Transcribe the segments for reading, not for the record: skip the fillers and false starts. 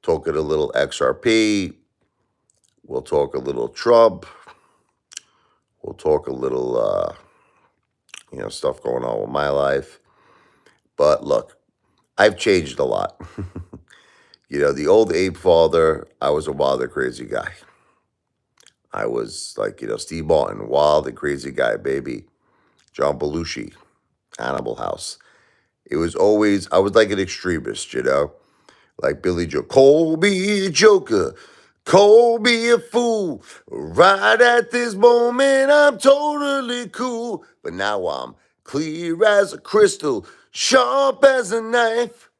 talking a little XRP. We'll talk a little Trump. We'll talk a little, stuff going on with my life. But look, I've changed a lot. The old Apefather, I was a wild and crazy guy. I was like, Steve Martin, wild and crazy guy, baby. John Belushi, Animal House. It was always, I was like an extremist, like Billy Joe. Call me a joker, call me a fool. Right at this moment, I'm totally cool. But now I'm clear as a crystal, sharp as a knife.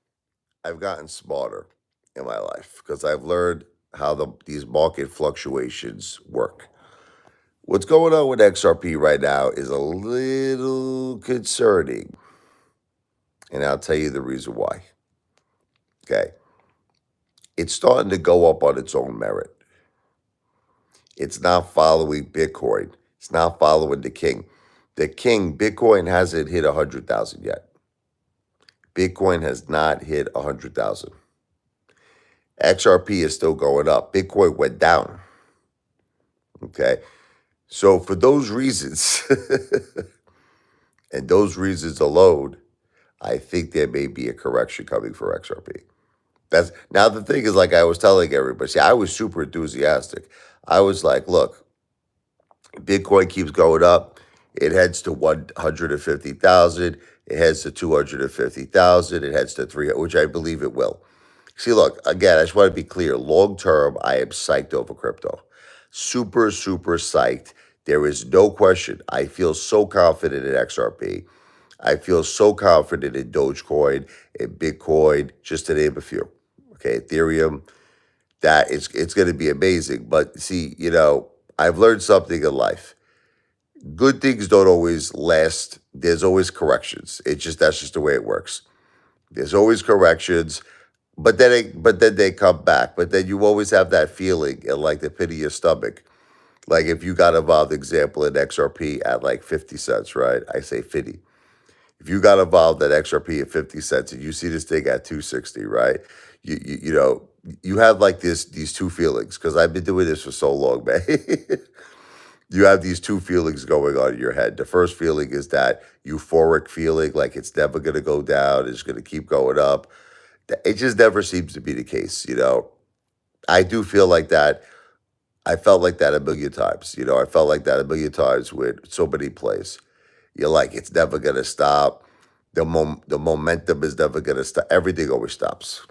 I've gotten smarter in my life because I've learned how these market fluctuations work. What's going on with XRP right now is a little concerning, and I'll tell you the reason why. Okay. It's starting to go up on its own merit. It's not following Bitcoin. It's not following the king. Bitcoin hasn't hit 100,000 yet. Bitcoin has not hit 100,000. XRP is still going up. Bitcoin went down. Okay. So for those reasons, and those reasons alone, I think there may be a correction coming for XRP. That's now the thing is, like I was telling everybody, see, I was super enthusiastic. I was like, look, Bitcoin keeps going up. It heads to 150,000. It heads to 250,000. It heads to 300, which I believe it will. See, look, again, I just want to be clear. Long term, I am psyched over crypto. Super, super psyched. There is no question. I feel so confident in XRP. I feel so confident in Dogecoin, in Bitcoin, just to name a few. Okay, Ethereum, that it's going to be amazing. But see, I've learned something in life. Good things don't always last. There's always corrections. That's just the way it works. There's always corrections, but then they come back. But then you always have that feeling in like the pit of your stomach. Like if you got involved, example, in XRP at like 50 cents, right? I say 50. If you got involved at XRP at 50 cents and you see this thing at 260, right? You have like these two feelings because I've been doing this for so long, man. You have these two feelings going on in your head. The first feeling is that euphoric feeling, like it's never going to go down, it's going to keep going up. It just never seems to be the case, I do feel like that. I felt like that a million times. I felt like that a million times with so many plays. You're like, it's never going to stop. The momentum is never going to stop. Everything always stops.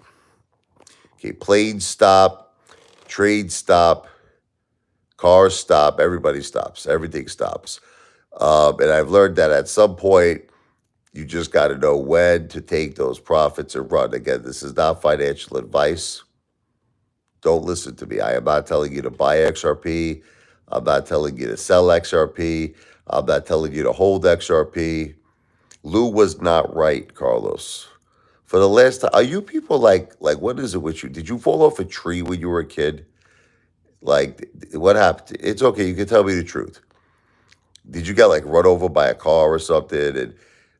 Okay, planes stop, trades stop, cars stop, everybody stops, everything stops. And I've learned that at some point, you just got to know when to take those profits and run. Again, this is not financial advice. Don't listen to me. I am not telling you to buy XRP. I'm not telling you to sell XRP. I'm not telling you to hold XRP. Lou was not right, Carlos. For the last time, are you people like what is it with you? Did you fall off a tree when you were a kid? Like, what happened? It's okay. You can tell me the truth. Did you get like run over by a car or something? And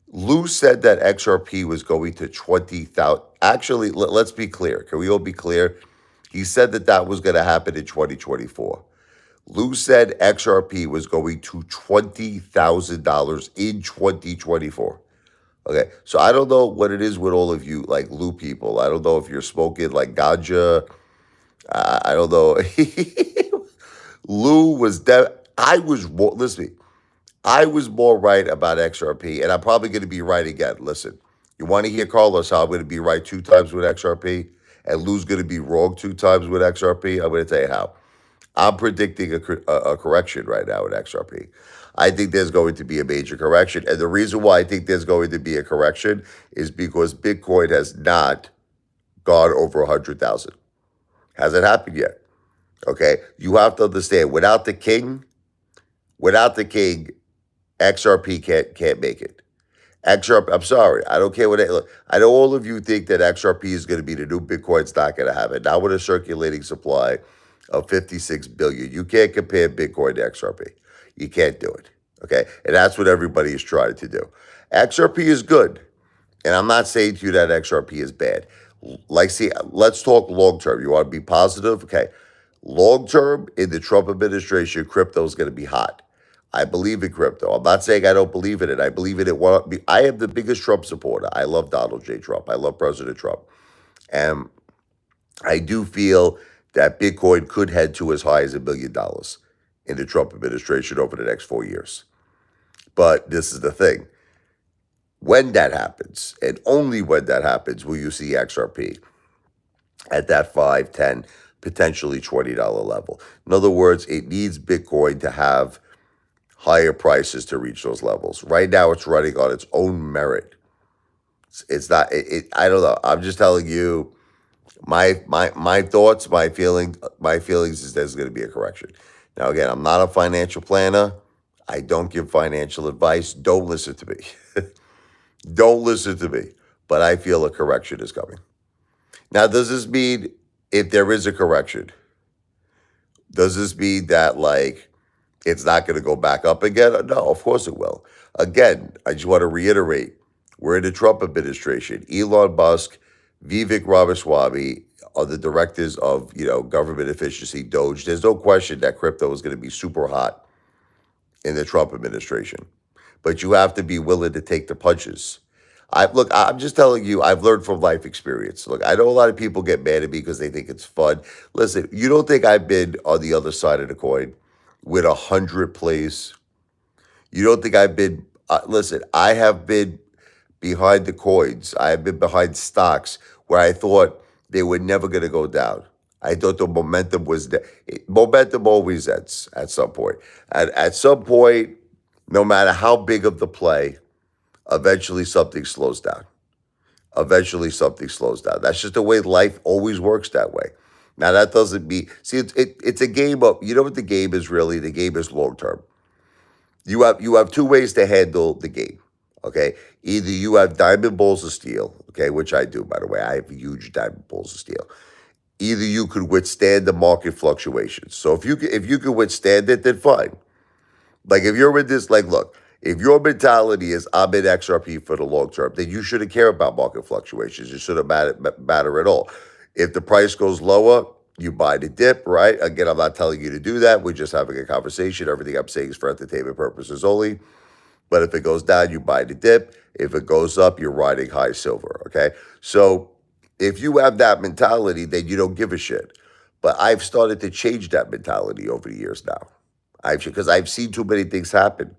Lou said that XRP was going to 20,000. Actually, let's be clear. Can we all be clear? He said that was going to happen in 2024. Lou said XRP was going to $20,000 in 2024. Okay, so I don't know what it is with all of you, like Lou people. I don't know if you're smoking like ganja. I don't know. Lou was listen to me. I was more right about XRP, and I'm probably going to be right again. Listen, you want to hear Carlos how I'm going to be right 2 times with XRP, and Lou's going to be wrong 2 times with XRP? I'm going to tell you how. I'm predicting a correction right now at XRP. I think there's going to be a major correction. And the reason why I think there's going to be a correction is because Bitcoin has not gone over 100,000. Hasn't happened yet. Okay? You have to understand, without the king, XRP can't make it. XRP, I'm sorry. I don't care what look. I know all of you think that XRP is going to be the new Bitcoin. It's not going to happen. Now with a circulating supply of 56 billion, you can't compare Bitcoin to XRP. You can't do it. Okay? And that's what everybody is trying to do. XRP is good. And I'm not saying to you that XRP is bad. Like, see, let's talk long term. You want to be positive? Okay. Long term, in the Trump administration, crypto is going to be hot. I believe in crypto. I'm not saying I don't believe in it. I believe in it. I am the biggest Trump supporter. I love Donald J. Trump. I love President Trump. And I do feel that Bitcoin could head to as high as $1 million in the Trump administration over the next 4 years. But this is the thing. When that happens, and only when that happens, will you see XRP at that 5, 10, potentially $20 level. In other words, it needs Bitcoin to have higher prices to reach those levels. Right now, it's running on its own merit. It's not. I don't know. I'm just telling you my thoughts, my feelings is there's going to be a correction. Now, again, I'm not a financial planner. I don't give financial advice. Don't listen to me. Don't listen to me. But I feel a correction is coming. Now, does this mean if there is a correction, does this mean that like it's not going to go back up again? No, of course it will. Again, I just want to reiterate, we're in the Trump administration. Elon Musk, Vivek Ramaswamy are the directors of, government efficiency, Doge. There's no question that crypto is going to be super hot in the Trump administration. But you have to be willing to take the punches. I'm just telling you, I've learned from life experience. Look, I know a lot of people get mad at me because they think it's fun. Listen, you don't think I've been on the other side of the coin with 100 plays? You don't think I've been, listen, I have been behind the coins. I have been behind stocks where I thought they were never going to go down. I thought the momentum was there. Momentum always ends at some point. At some point, no matter how big of the play, eventually something slows down. Eventually something slows down. That's just the way life always works that way. Now, that doesn't mean, see, it's a game of, you know what the game is really? The game is long term. You have two ways to handle the game. Okay, either you have diamond balls of steel, okay, which I do, by the way. I have huge diamond balls of steel. Either you could withstand the market fluctuations. So if you could withstand it, then fine. Like if you're in this, like, look, if your mentality is I'm in XRP for the long term, then you shouldn't care about market fluctuations. It shouldn't matter at all. If the price goes lower, you buy the dip, right? Again, I'm not telling you to do that. We're just having a conversation. Everything I'm saying is for entertainment purposes only. But if it goes down, you buy the dip. If it goes up, you're riding high silver. Okay. So if you have that mentality, then you don't give a shit. But I've started to change that mentality over the years now. Because I've seen too many things happen.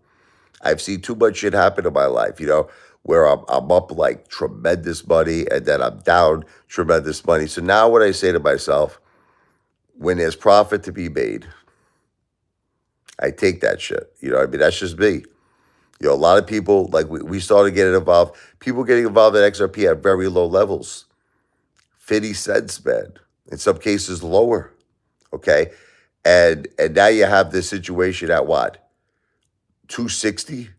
I've seen too much shit happen in my life, where I'm up like tremendous money and then I'm down tremendous money. So now what I say to myself, when there's profit to be made, I take that shit. You know what I mean? That's just me. A lot of people, like we started getting involved, people getting involved in XRP at very low levels. 50 cents, man. In some cases lower. Okay. And now you have this situation at what? 260?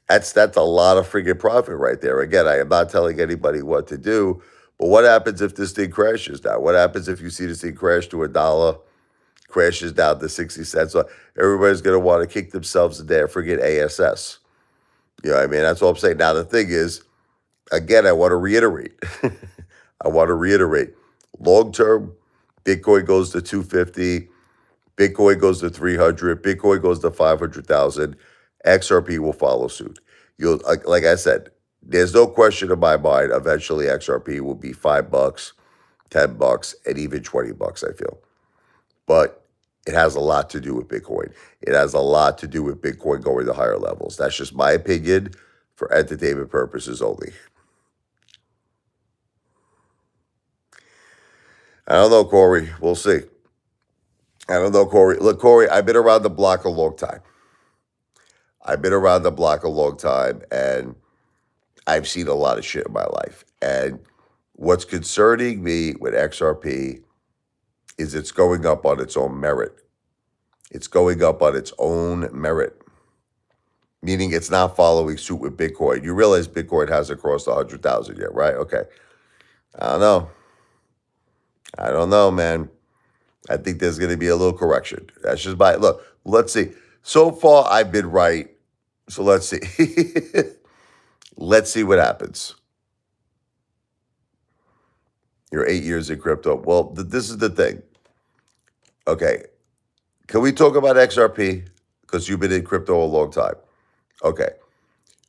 That's a lot of freaking profit right there. Again, I am not telling anybody what to do, but what happens if this thing crashes now? What happens if you see this thing crash to $1, crashes down to 60 cents? So everybody's going to want to kick themselves in their freaking ASS. You know what I mean? That's all I'm saying. Now, the thing is, again, I want to reiterate. Long term, Bitcoin goes to 250, Bitcoin goes to 300, Bitcoin goes to 500,000. XRP will follow suit. Like I said, there's no question in my mind. Eventually, XRP will be $5, $10, and even $20. I feel, but it has a lot to do with Bitcoin. It has a lot to do with Bitcoin going to higher levels. That's just my opinion for entertainment purposes only. I don't know, Corey. We'll see. I don't know, Corey. Look, Corey, I've been around the block a long time. And I've seen a lot of shit in my life. And what's concerning me with XRP is it's going up on its own merit. It's going up on its own merit, meaning it's not following suit with Bitcoin. You realize Bitcoin hasn't crossed 100,000 yet, right? Okay. I don't know. I don't know, man. I think there's going to be a little correction. That's just my look. Let's see. So far, I've been right. So let's see. Let's see what happens. You're 8 years in crypto. Well, this is the thing. Okay, can we talk about XRP? Because you've been in crypto a long time. Okay.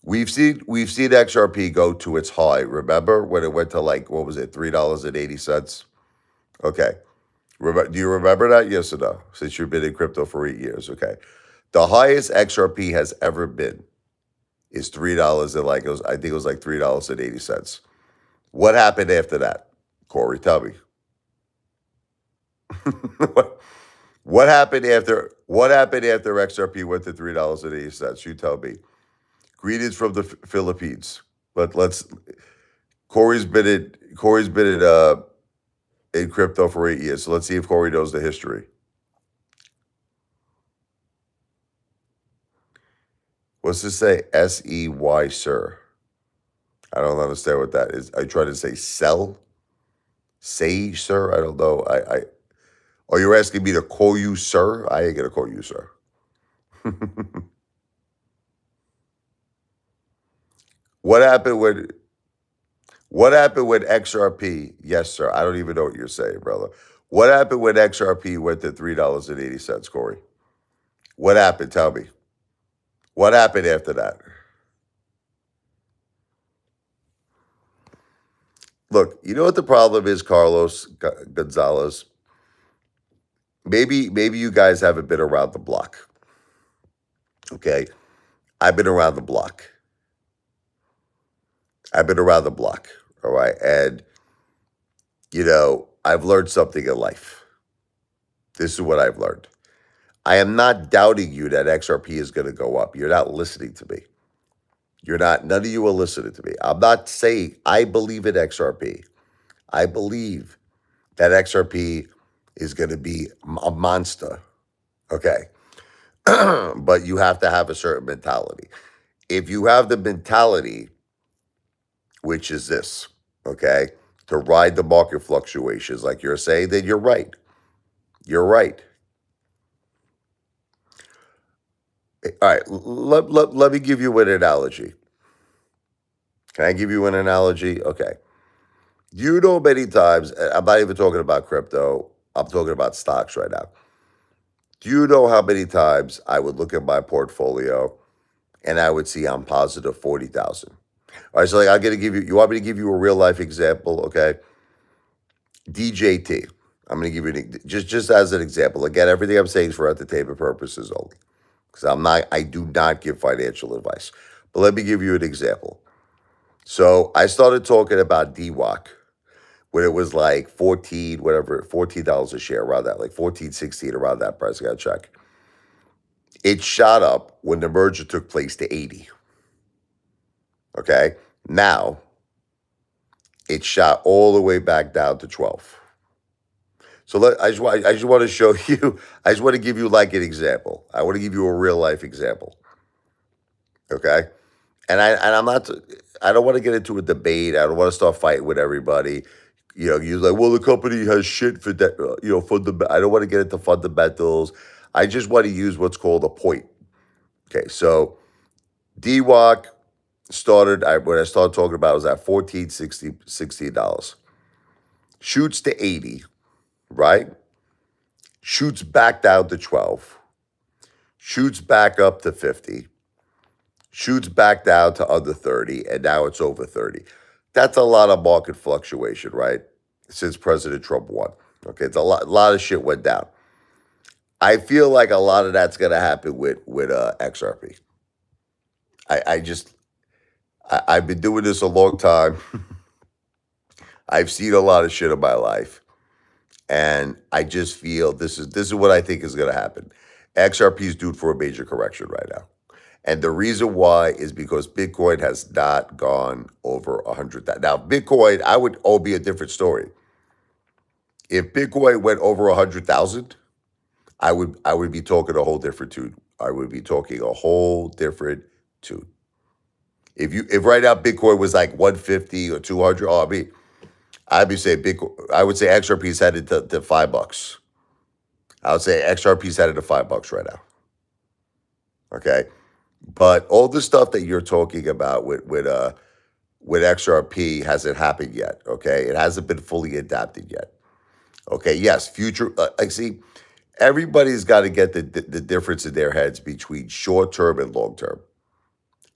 We've seen XRP go to its high. Remember when it went to like what was it, $3.80? Okay. Do you remember that? Yes or no? Since you've been in crypto for 8 years. Okay. The highest XRP has ever been is $3 and like I think it was like $3.80. What happened after that? Corey, tell me. what, what happened after XRP went to $3.80? You tell me. Greetings from the Philippines. But Corey's been in crypto for 8 years. So let's see if Corey knows the history. What's this say? SEY, sir. I don't understand what that is. I try to say sell? Say, sir? I don't know. Oh, you're asking me to call you sir? I ain't gonna call you sir. What happened when XRP? Yes, sir. I don't even know what you're saying, brother. What happened when XRP went to $3.80, Corey? What happened? Tell me. What happened after that? Look, you know what the problem is, Carlos Gonzalez? Maybe you guys haven't been around the block. Okay? I've been around the block. I've been around the block. All right. And I've learned something in life. This is what I've learned. I am not doubting you that XRP is going to go up. You're not listening to me. None of you are listening to me. I'm not saying I believe in XRP. I believe that XRP is going to be a monster. Okay. But you have to have a certain mentality. If you have the mentality, which is this, okay, to ride the market fluctuations like you're saying, then you're right. You're right. All right. Let me give you an analogy. Can I give you an analogy? Okay. Many times, I'm not even talking about crypto, I'm talking about stocks right now. Do you know how many times I would look at my portfolio and I would see I'm positive 40,000? All right, so like I'm gonna give you want me to give you a real life example, okay? DJT. I'm gonna give you just as an example. Again, everything I'm saying is for entertainment purposes only. Because I do not give financial advice. But let me give you an example. So I started talking about DWAC when it was like 14, whatever, $14 a share, around that, like 14, 16, around that price. I gotta check. It shot up when the merger took place to 80. Okay. Now it shot all the way back down to 12. So I just want to show you, I just want to give you like an example. I want to give you a real life example. Okay. I'm not, I don't want to get into a debate. I don't want to start fighting with everybody. You're like, well, the company has shit for that, I don't want to get into fundamentals. I just want to use what's called a point. Okay. So DWAC when I started talking about it was at $16. Shoots to 80, right? Shoots back down to 12. Shoots back up to 50. Shoots back down to under 30, and now it's over 30. That's a lot of market fluctuation, right? Since President Trump won. Okay, it's a lot of shit went down. I feel like a lot of that's gonna happen with XRP. I've been doing this a long time. I've seen a lot of shit in my life. And I just feel this is what I think is gonna happen. XRP is due for a major correction right now. And the reason why is because Bitcoin has not gone over 100,000. Now, Bitcoin, be a different story. If Bitcoin went over 100,000, I would be talking a whole different tune. I would be talking a whole different tune. If right now Bitcoin was like 150 or 200, I'd be saying Bitcoin. I would say XRP is headed to $5. I would say XRP is headed to $5 right now. Okay. But all the stuff that you're talking about with with XRP hasn't happened yet. Okay, it hasn't been fully adapted yet. Okay, yes, future. I see. Everybody's got to get the difference in their heads between short term and long term.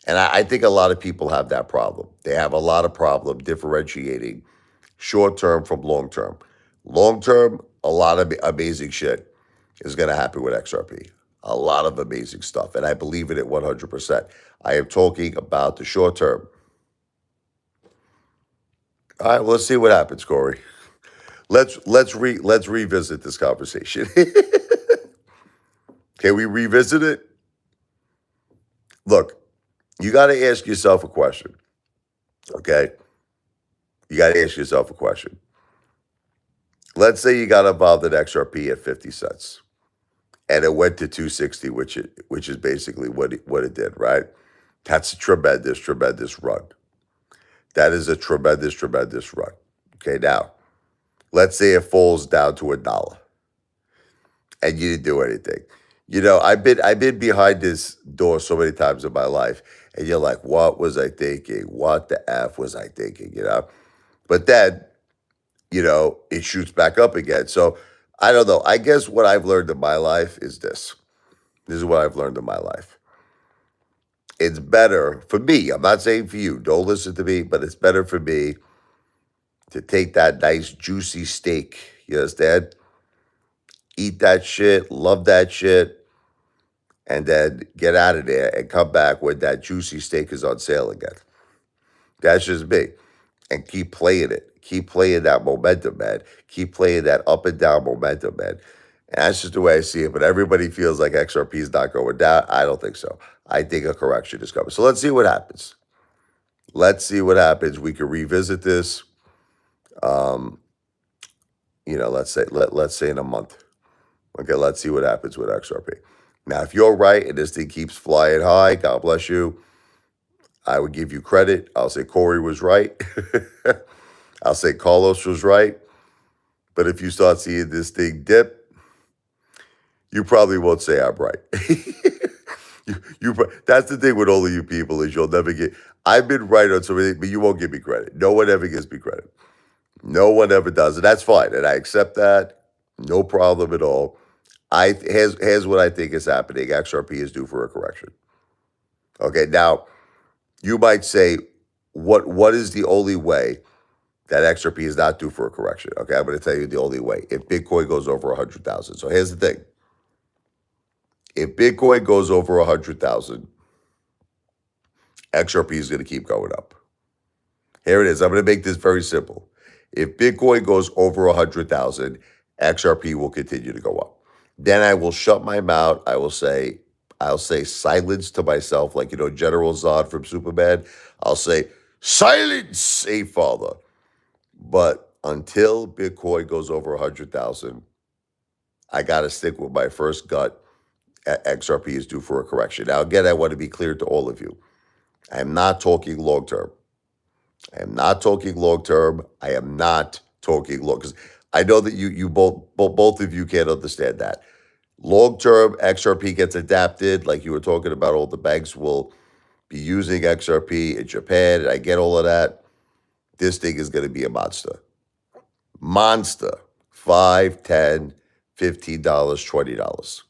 And I think a lot of people have that problem. They have a lot of problem differentiating short term from long term. Long term, a lot of amazing shit is going to happen with XRP. A lot of amazing stuff. And I believe in it 100%. I am talking about the short term. All right, well, let's see what happens, Corey. Let's revisit this conversation. Can we revisit it? Look, you got to ask yourself a question. Okay, you got to ask yourself a question. Let's say you got involved in XRP at 50 cents, and it went to 260, which is basically what it did, right? That's a tremendous run. That is a tremendous run. Okay, now let's say it falls down to $1 and you didn't do anything. I've been behind this door so many times in my life, and you're like, what was I thinking? What the F was I thinking? But then, it shoots back up again. So I don't know. I guess what I've learned in my life is this. This is what I've learned in my life. It's better for me. I'm not saying for you. Don't listen to me, but it's better for me to take that nice juicy steak. You understand? Eat that shit, love that shit, and then get out of there and come back when that juicy steak is on sale again. That's just me. And keep playing it. Keep playing that momentum, man. Keep playing that up and down momentum, man. And that's just the way I see it. But everybody feels like XRP is not going down. I don't think so. I think a correction is coming. So let's see what happens. Let's see what happens. We can revisit this. Let's say in a month. Okay, let's see what happens with XRP. Now, if you're right and this thing keeps flying high, God bless you. I would give you credit. I'll say Corey was right. I'll say Carlos was right. But if you start seeing this thing dip, you probably won't say I'm right. That's the thing with all of you people is you'll never get. I've been right on something, but you won't give me credit. No one ever gives me credit. No one ever does, and that's fine, and I accept that. No problem at all. Here's what I think is happening. XRP is due for a correction. Okay, now you might say, what is the only way that XRP is not due for a correction? Okay, I'm going to tell you the only way. If Bitcoin goes over 100,000. So here's the thing. If Bitcoin goes over 100,000, XRP is going to keep going up. Here it is. I'm going to make this very simple. If Bitcoin goes over 100,000, XRP will continue to go up. Then I will shut my mouth. I'll say silence to myself, like, General Zod from Superman. I'll say, silence, Apefather. But until Bitcoin goes over 100,000, I got to stick with my first gut. XRP is due for a correction. Now, again, I want to be clear to all of you. I am not talking long term. I am not talking long term. I am not talking long, because I know that you both of you can't understand that. Long term, XRP gets adapted, like you were talking about. All the banks will be using XRP in Japan, and I get all of that. This thing is going to be a monster. Monster. $5, $10, $15, $20.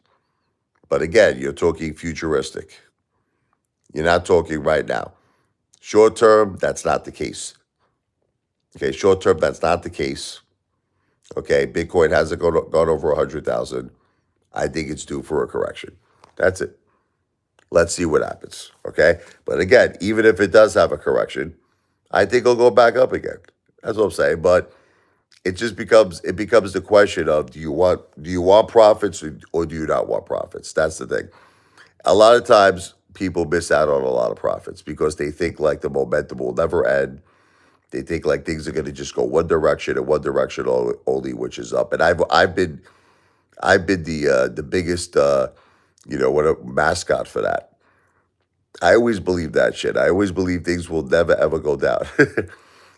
But again, you're talking futuristic. You're not talking right now. Short term, that's not the case. Okay, short term, that's not the case. Okay, Bitcoin hasn't gone over 100,000. I think it's due for a correction. That's it. Let's see what happens. Okay, but again, even if it does have a correction, I think it'll go back up again. That's what I'm saying. But it becomes the question of, do you want profits or do you not want profits? That's the thing. A lot of times people miss out on a lot of profits because they think like the momentum will never end. They think like things are going to just go one direction and one direction only, which is up. And I've been the biggest mascot for that. I always believe that shit. I always believe things will never ever go down.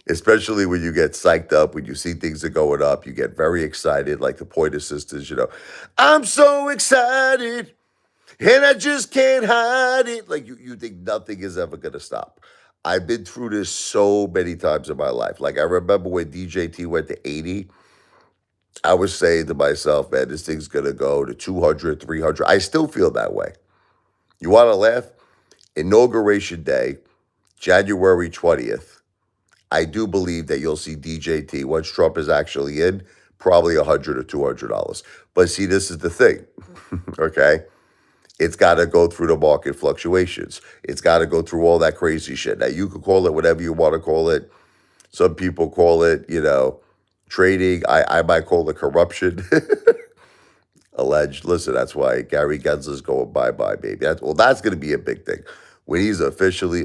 Especially when you get psyched up, when you see things are going up, you get very excited, like the Pointer Sisters, I'm so excited and I just can't hide it. Like you think nothing is ever going to stop. I've been through this so many times in my life. Like I remember when DJT went to 80, I was saying to myself, man, this thing's going to go to 200, 300. I still feel that way. You want to laugh? Inauguration day, January 20th. I do believe that you'll see DJT once Trump is actually in, probably $100 or $200. But see, this is the thing, okay? It's got to go through the market fluctuations. It's got to go through all that crazy shit. Now, you could call it whatever you want to call it. Some people call it, trading. I might call it corruption. Alleged. Listen, that's why Gary Gensler's going bye-bye, baby. That's going to be a big thing when he's officially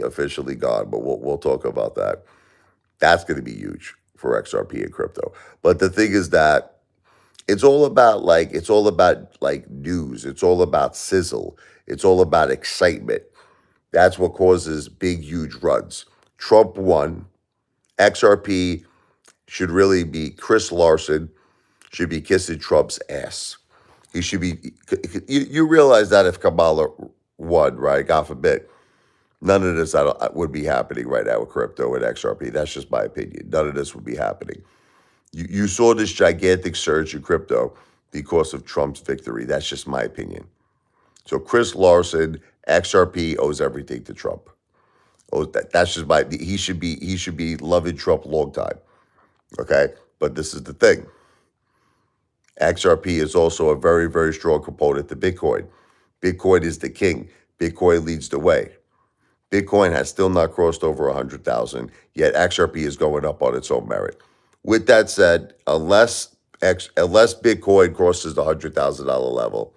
gone. But we'll talk about that. That's going to be huge for XRP and crypto. But the thing is that it's all about news. It's all about sizzle. It's all about excitement. That's what causes big, huge runs. Trump won. XRP should really be, Chris Larson should be kissing Trump's ass. He should be, you realize that if Kamala won, right, God forbid, none of this would be happening right now with crypto and XRP. That's just my opinion. None of this would be happening. You saw this gigantic surge in crypto because of Trump's victory. That's just my opinion. So Chris Larson, XRP owes everything to Trump. Oh, that's just he should be loving Trump long time. Okay? But this is the thing. XRP is also a very, very strong component to Bitcoin. Bitcoin is the king. Bitcoin leads the way. Bitcoin has still not crossed over 100,000, yet XRP is going up on its own merit. With that said, unless Bitcoin crosses the $100,000 level,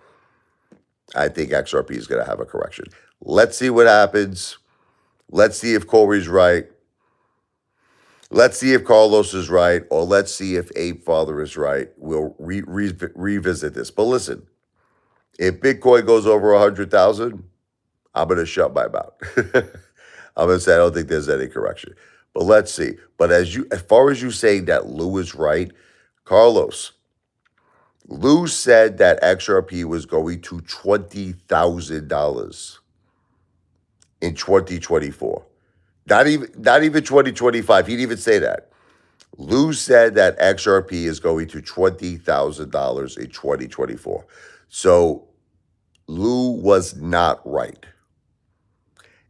I think XRP is going to have a correction. Let's see what happens. Let's see if Corey's right. Let's see if Carlos is right, or let's see if Apefather is right. We'll revisit this. But listen, if Bitcoin goes over 100,000, I'm going to shut my mouth. I'm going to say I don't think there's any correction. But let's see. But as far as you saying that Lou is right, Carlos, Lou said that XRP was going to $20,000 in 2024. Not even 2025. He didn't even say that. Lou said that XRP is going to $20,000 in 2024. So Lou was not right.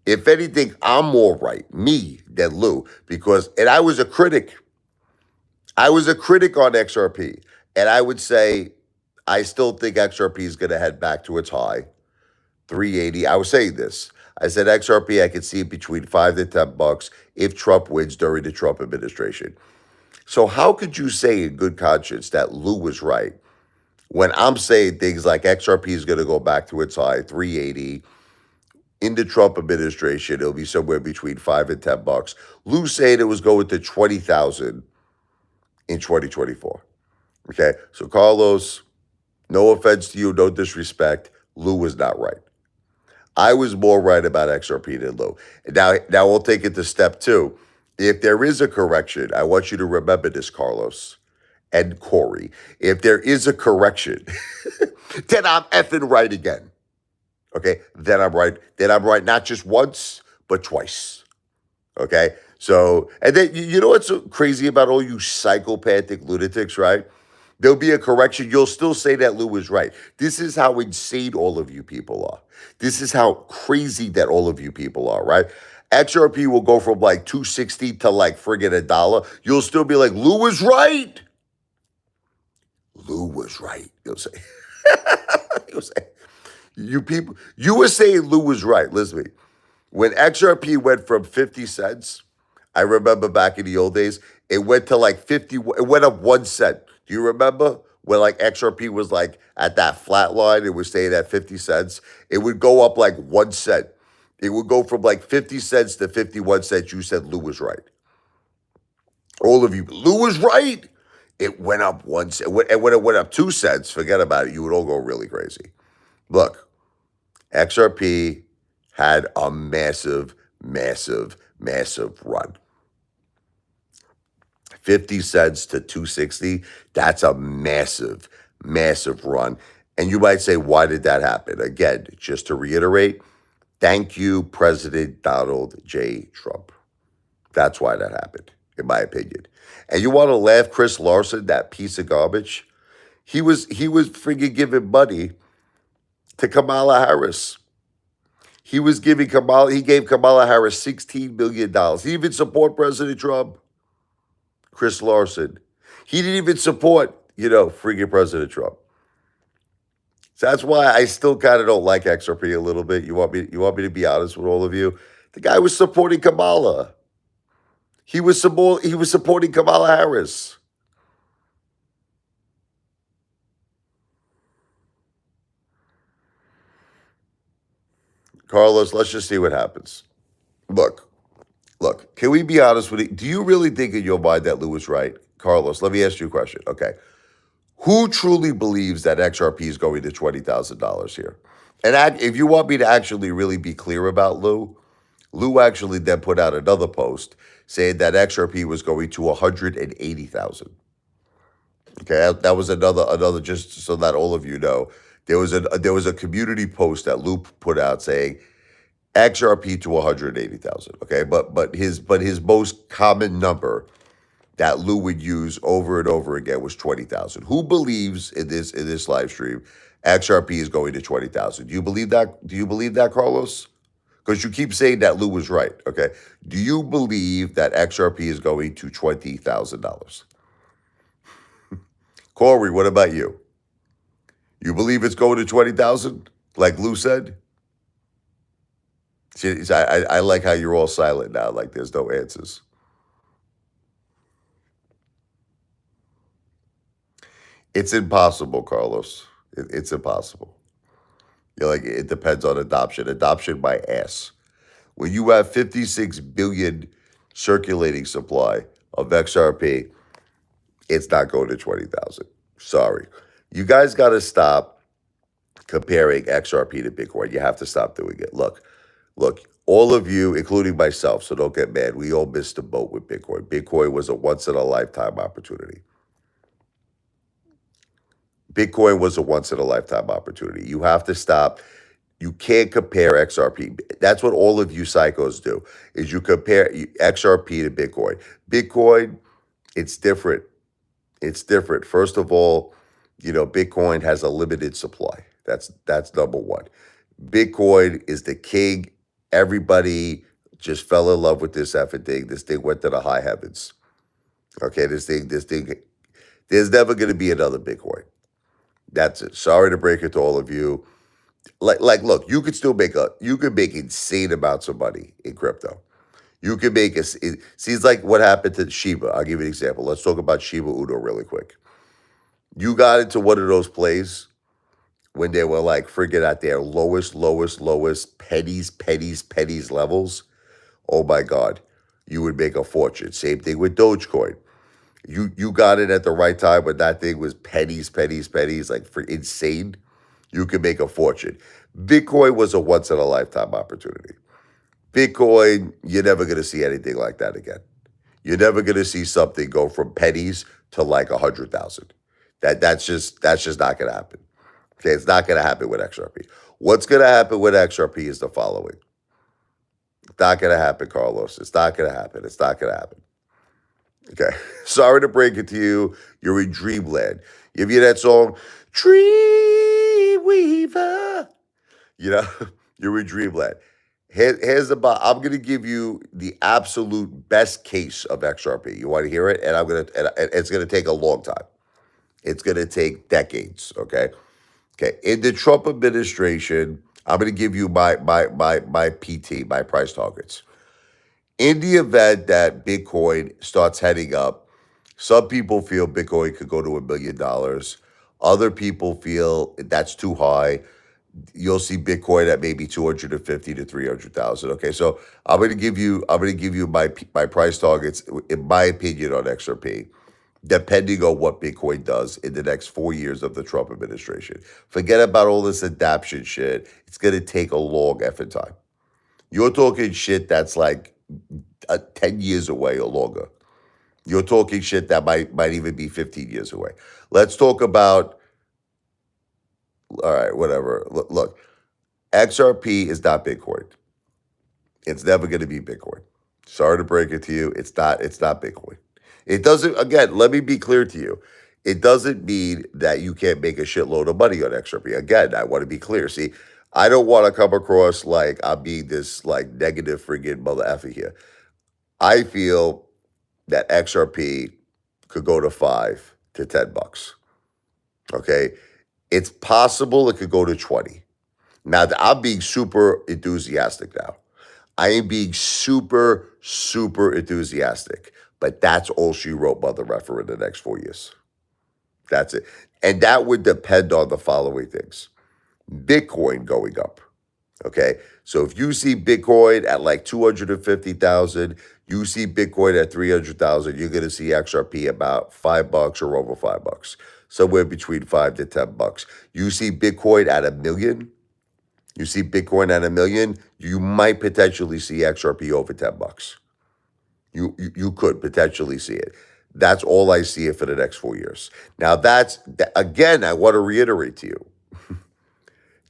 If anything, I'm more right, me, than Lou, and I was a critic. I was a critic on XRP, and I would say I still think XRP is going to head back to its high, 380. I was saying this. I said XRP, I could see it between $5 to $10 if Trump wins during the Trump administration. So how could you say in good conscience that Lou was right when I'm saying things like XRP is going to go back to its high, 380? In the Trump administration, it'll be somewhere between $5 and $10. Lou saying it was going to 20,000 in 2024. Okay, so Carlos, no offense to you, no disrespect, Lou was not right. I was more right about XRP than Lou. Now we'll take it to step two. If there is a correction, I want you to remember this, Carlos and Corey. If there is a correction, then I'm effing right again. Okay, then I'm right. Then I'm right not just once, but twice. Okay, so, and then you know what's so crazy about all you psychopathic lunatics, right? There'll be a correction. You'll still say that Lou was right. This is how insane all of you people are. This is how crazy that all of you people are, right? XRP will go from like 260 to like friggin' $1. You'll still be like, Lou was right. Lou was right. You'll say. You'll say. You people, you were saying Lou was right. Listen to me. When XRP went from 50 cents, I remember back in the old days, it went to like 50, it went up 1 cent. Do you remember when like XRP was like at that flat line, it was staying at 50 cents? It would go up like 1 cent. It would go from like 50 cents to 51 cents. You said Lou was right. All of you, Lou was right. It went up 1 cent. And when it went up 2 cents, forget about it. You would all go really crazy. Look, XRP had a massive, massive, massive run. 50 cents to 260, that's a massive, massive run. And you might say, why did that happen? Again, just to reiterate, thank you, President Donald J. Trump. That's why that happened, in my opinion. And you want to laugh, Chris Larson, that piece of garbage? He was freaking giving money to Kamala Harris. He gave Kamala Harris $16 million. He even support President Trump. Chris Larson. He didn't even support, freaking President Trump. So that's why I still kind of don't like XRP a little bit. You want me to be honest with all of you? The guy was supporting Kamala. He was supporting Kamala Harris. Carlos, let's just see what happens. Look, look, can we be honest with you? Do you really think in your mind that Lou was right? Carlos, let me ask you a question. Okay. Who truly believes that XRP is going to $20,000 here? And if you want me to actually really be clear about Lou actually then put out another post saying that XRP was going to 180,000. Okay, that was another just so that all of you know. There was a community post that Lou put out saying XRP to 180,000. Okay, but his most common number that Lou would use over and over again was 20,000. Who believes in this live stream XRP is going to 20,000? Do you believe that? Do you believe that, Carlos? Because you keep saying that Lou was right. Okay. Do you believe that XRP is going to $20,000? Corey, what about you? You believe it's going to 20,000, like Lou said? See, I like how you're all silent now, like there's no answers. It's impossible, Carlos. It's impossible. Like it depends on adoption. Adoption by ass. When you have 56 billion circulating supply of XRP, it's not going to 20,000. Sorry. You guys got to stop comparing XRP to Bitcoin. You have to stop doing it. Look, all of you, including myself, so don't get mad. We all missed the boat with Bitcoin. Bitcoin was a once in a lifetime opportunity. Bitcoin was a once in a lifetime opportunity. You have to stop. You can't compare XRP. That's what all of you psychos do, is you compare XRP to Bitcoin. Bitcoin, it's different. It's different. First of all, Bitcoin has a limited supply. That's number one. Bitcoin is the king. Everybody just fell in love with this effing thing. This thing went to the high heavens. Okay, this thing, there's never going to be another Bitcoin. That's it. Sorry to break it to all of you. Look, you could make insane amounts of money in crypto. You could make it seems like what happened to Shiba. I'll give you an example. Let's talk about Shiba Uno really quick. You got into one of those plays when they were like friggin' at their lowest pennies levels. Oh my God, you would make a fortune. Same thing with Dogecoin. You got it at the right time when that thing was pennies, like for insane. You could make a fortune. Bitcoin was a once in a lifetime opportunity. Bitcoin, you're never going to see anything like that again. You're never going to see something go from pennies to like 100,000. That's just not going to happen. Okay, it's not going to happen with XRP. What's going to happen with XRP is the following. It's not going to happen, Carlos. It's not going to happen. It's not going to happen. Okay. Sorry to break it to you. You're in dreamland. You ever hear that song? Dreamweaver. You're in dreamland. I'm going to give you the absolute best case of XRP. You want to hear it? And it's going to take a long time. It's going to take decades. Okay. Okay. In the Trump administration, I'm going to give you my PT, my price targets. In the event that Bitcoin starts heading up, some people feel Bitcoin could go to $1 million. Other people feel that's too high. You'll see Bitcoin at maybe 250 to 300,000. Okay, so I'm going to give you my price targets in my opinion on XRP, depending on what Bitcoin does in the next 4 years of the Trump administration. Forget about all this adoption shit. It's going to take a long effing time. You're talking shit that's like 10 years away or longer. You're talking shit that might even be 15 years away. Let's talk about, all right, whatever. Look, XRP is not Bitcoin. It's never going to be Bitcoin. Sorry to break it to you. It's not Bitcoin. It doesn't, again, let me be clear to you. It doesn't mean that you can't make a shitload of money on XRP. Again, I want to be clear. See, I don't want to come across like I'm being this like negative friggin' mother effer here. I feel that XRP could go to $5 to $10. Okay. It's possible it could go to 20. Now, I'm being super enthusiastic now. I am being super, super enthusiastic. But that's all she wrote, Mother Effer, in the next 4 years. That's it. And that would depend on the following things. Bitcoin going up. Okay. So if you see Bitcoin at like 250,000, you see Bitcoin at 300,000, you're going to see XRP about $5 or over $5. Somewhere between $5 to $10. You see Bitcoin at a million, you might potentially see XRP over $10. You could potentially see it. That's all I see it for the next 4 years. Now again, I want to reiterate to you.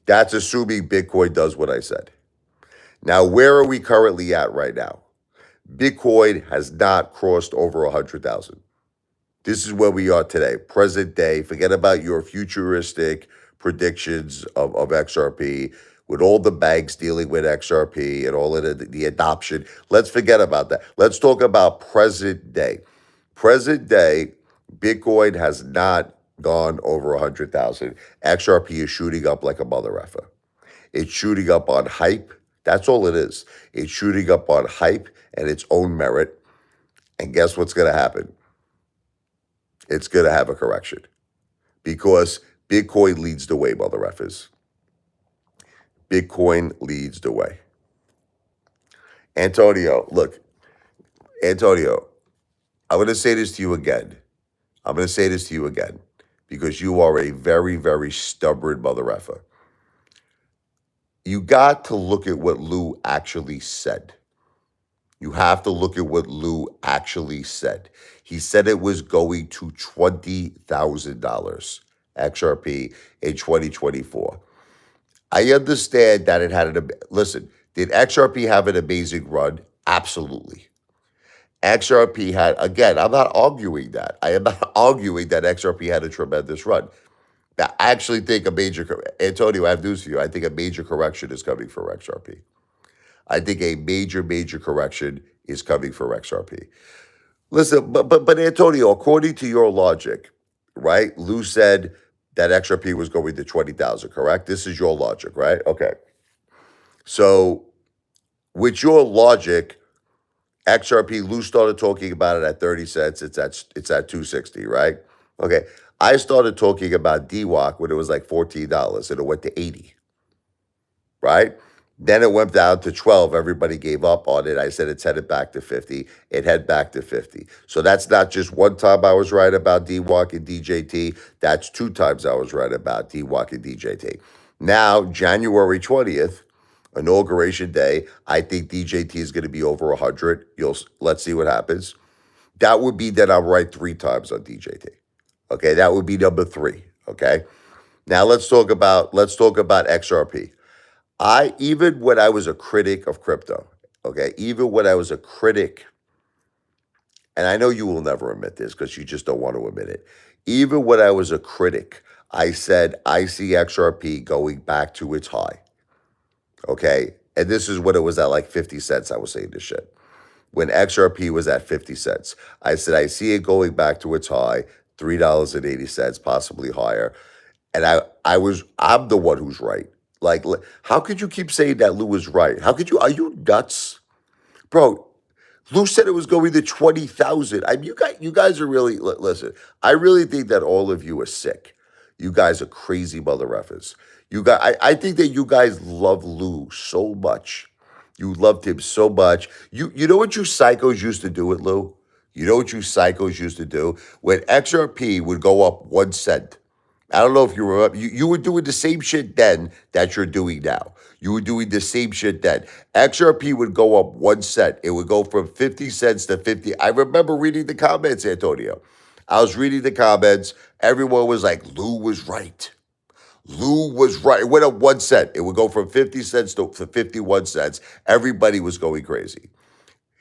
That's assuming Bitcoin does what I said. Now, where are we currently at right now? Bitcoin has not crossed over 100,000. This is where we are today, present day. Forget about your futuristic predictions of XRP with all the banks dealing with XRP and all of the adoption. Let's forget about that. Let's talk about present day. Present day, Bitcoin has not gone over 100,000. XRP is shooting up like a mother effer. It's shooting up on hype. That's all it is. It's shooting up on hype and its own merit. And guess what's going to happen? It's going to have a correction because Bitcoin leads the way, mother effers. Bitcoin leads the way. Antonio, look, Antonio, I'm going to say this to you again. Because you are a very, very stubborn mother effer. You got to look at what Lou actually said. You have to look at what Lou actually said. He said it was going to $20,000 XRP in 2024. I understand that it had listen, did XRP have an amazing run? Absolutely. XRP had, again, I'm not arguing that. I am not arguing that XRP had a tremendous run. Now, I actually think Antonio, I have news for you. I think a major correction is coming for XRP. I think a major, major correction is coming for XRP. Listen, but Antonio, according to your logic, right? Lou said that XRP was going to 20,000, correct? This is your logic, right? Okay. So with your logic, XRP, Lou started talking about it at 30 cents. It's at 260, right? Okay. I started talking about DWAC when it was like $14 and it went to 80. Right? Then it went down to 12. Everybody gave up on it. I said it's headed back to 50. It head back to 50. So that's not just one time I was right about DWAC and DJT. That's two times I was right about DWAC and DJT. Now, January 20th, inauguration day, I think DJT is going to be over 100. Let's see what happens. That would be that I'm right three times on DJT. Okay, that would be number three. Okay. Now let's talk about XRP. Even when I was a critic of crypto, okay, even when I was a critic, and I know you will never admit this because you just don't want to admit it. Even when I was a critic, I said I see XRP going back to its high. Okay. And this is when it was at like 50 cents. I was saying this shit. When XRP was at 50 cents, I said I see it going back to its high, $3.80, possibly higher. And I'm the one who's right. Like, how could you keep saying that Lou was right? Are you nuts? Bro, Lou said it was going to 20,000. I mean, you guys are really, listen, I really think that all of you are sick. You guys are crazy mother effers. I think that you guys love Lou so much. You loved him so much. You know what you psychos used to do with Lou? You know what you psychos used to do? When XRP would go up 1 cent, I don't know if you remember, you were doing the same shit then that you're doing now. You were doing the same shit then. XRP would go up 1 cent. It would go from 50 cents to 50. I remember reading the comments, Antonio. I was reading the comments. Everyone was like, Lou was right. Lou was right. It went up 1 cent. It would go from 50 cents to 51 cents. Everybody was going crazy.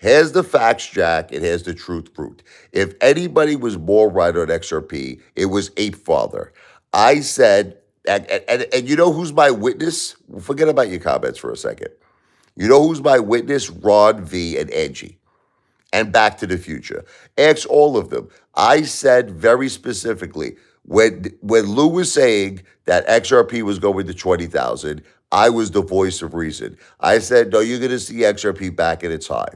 Here's the facts, Jack, and here's the truth, Brute. If anybody was more right on XRP, it was Apefather. I said, and you know who's my witness? Forget about your comments for a second. You know who's my witness? Ron V and Angie and Back to the Future. Ask all of them. I said very specifically when Lou was saying that XRP was going to 20,000, I was the voice of reason. I said, no, you're going to see XRP back at its high.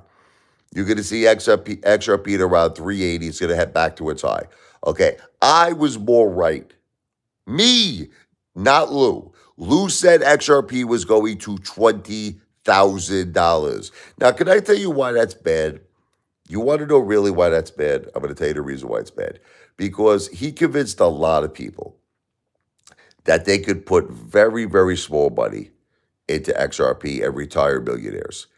You're going to see XRP at around 380. It's going to head back to its high. Okay, I was more right. Me, not Lou. Lou said XRP was going to $20,000. Now, can I tell you why that's bad? You want to know really why that's bad? I'm going to tell you the reason why it's bad. Because he convinced a lot of people that they could put very, very small money into XRP and retire millionaires.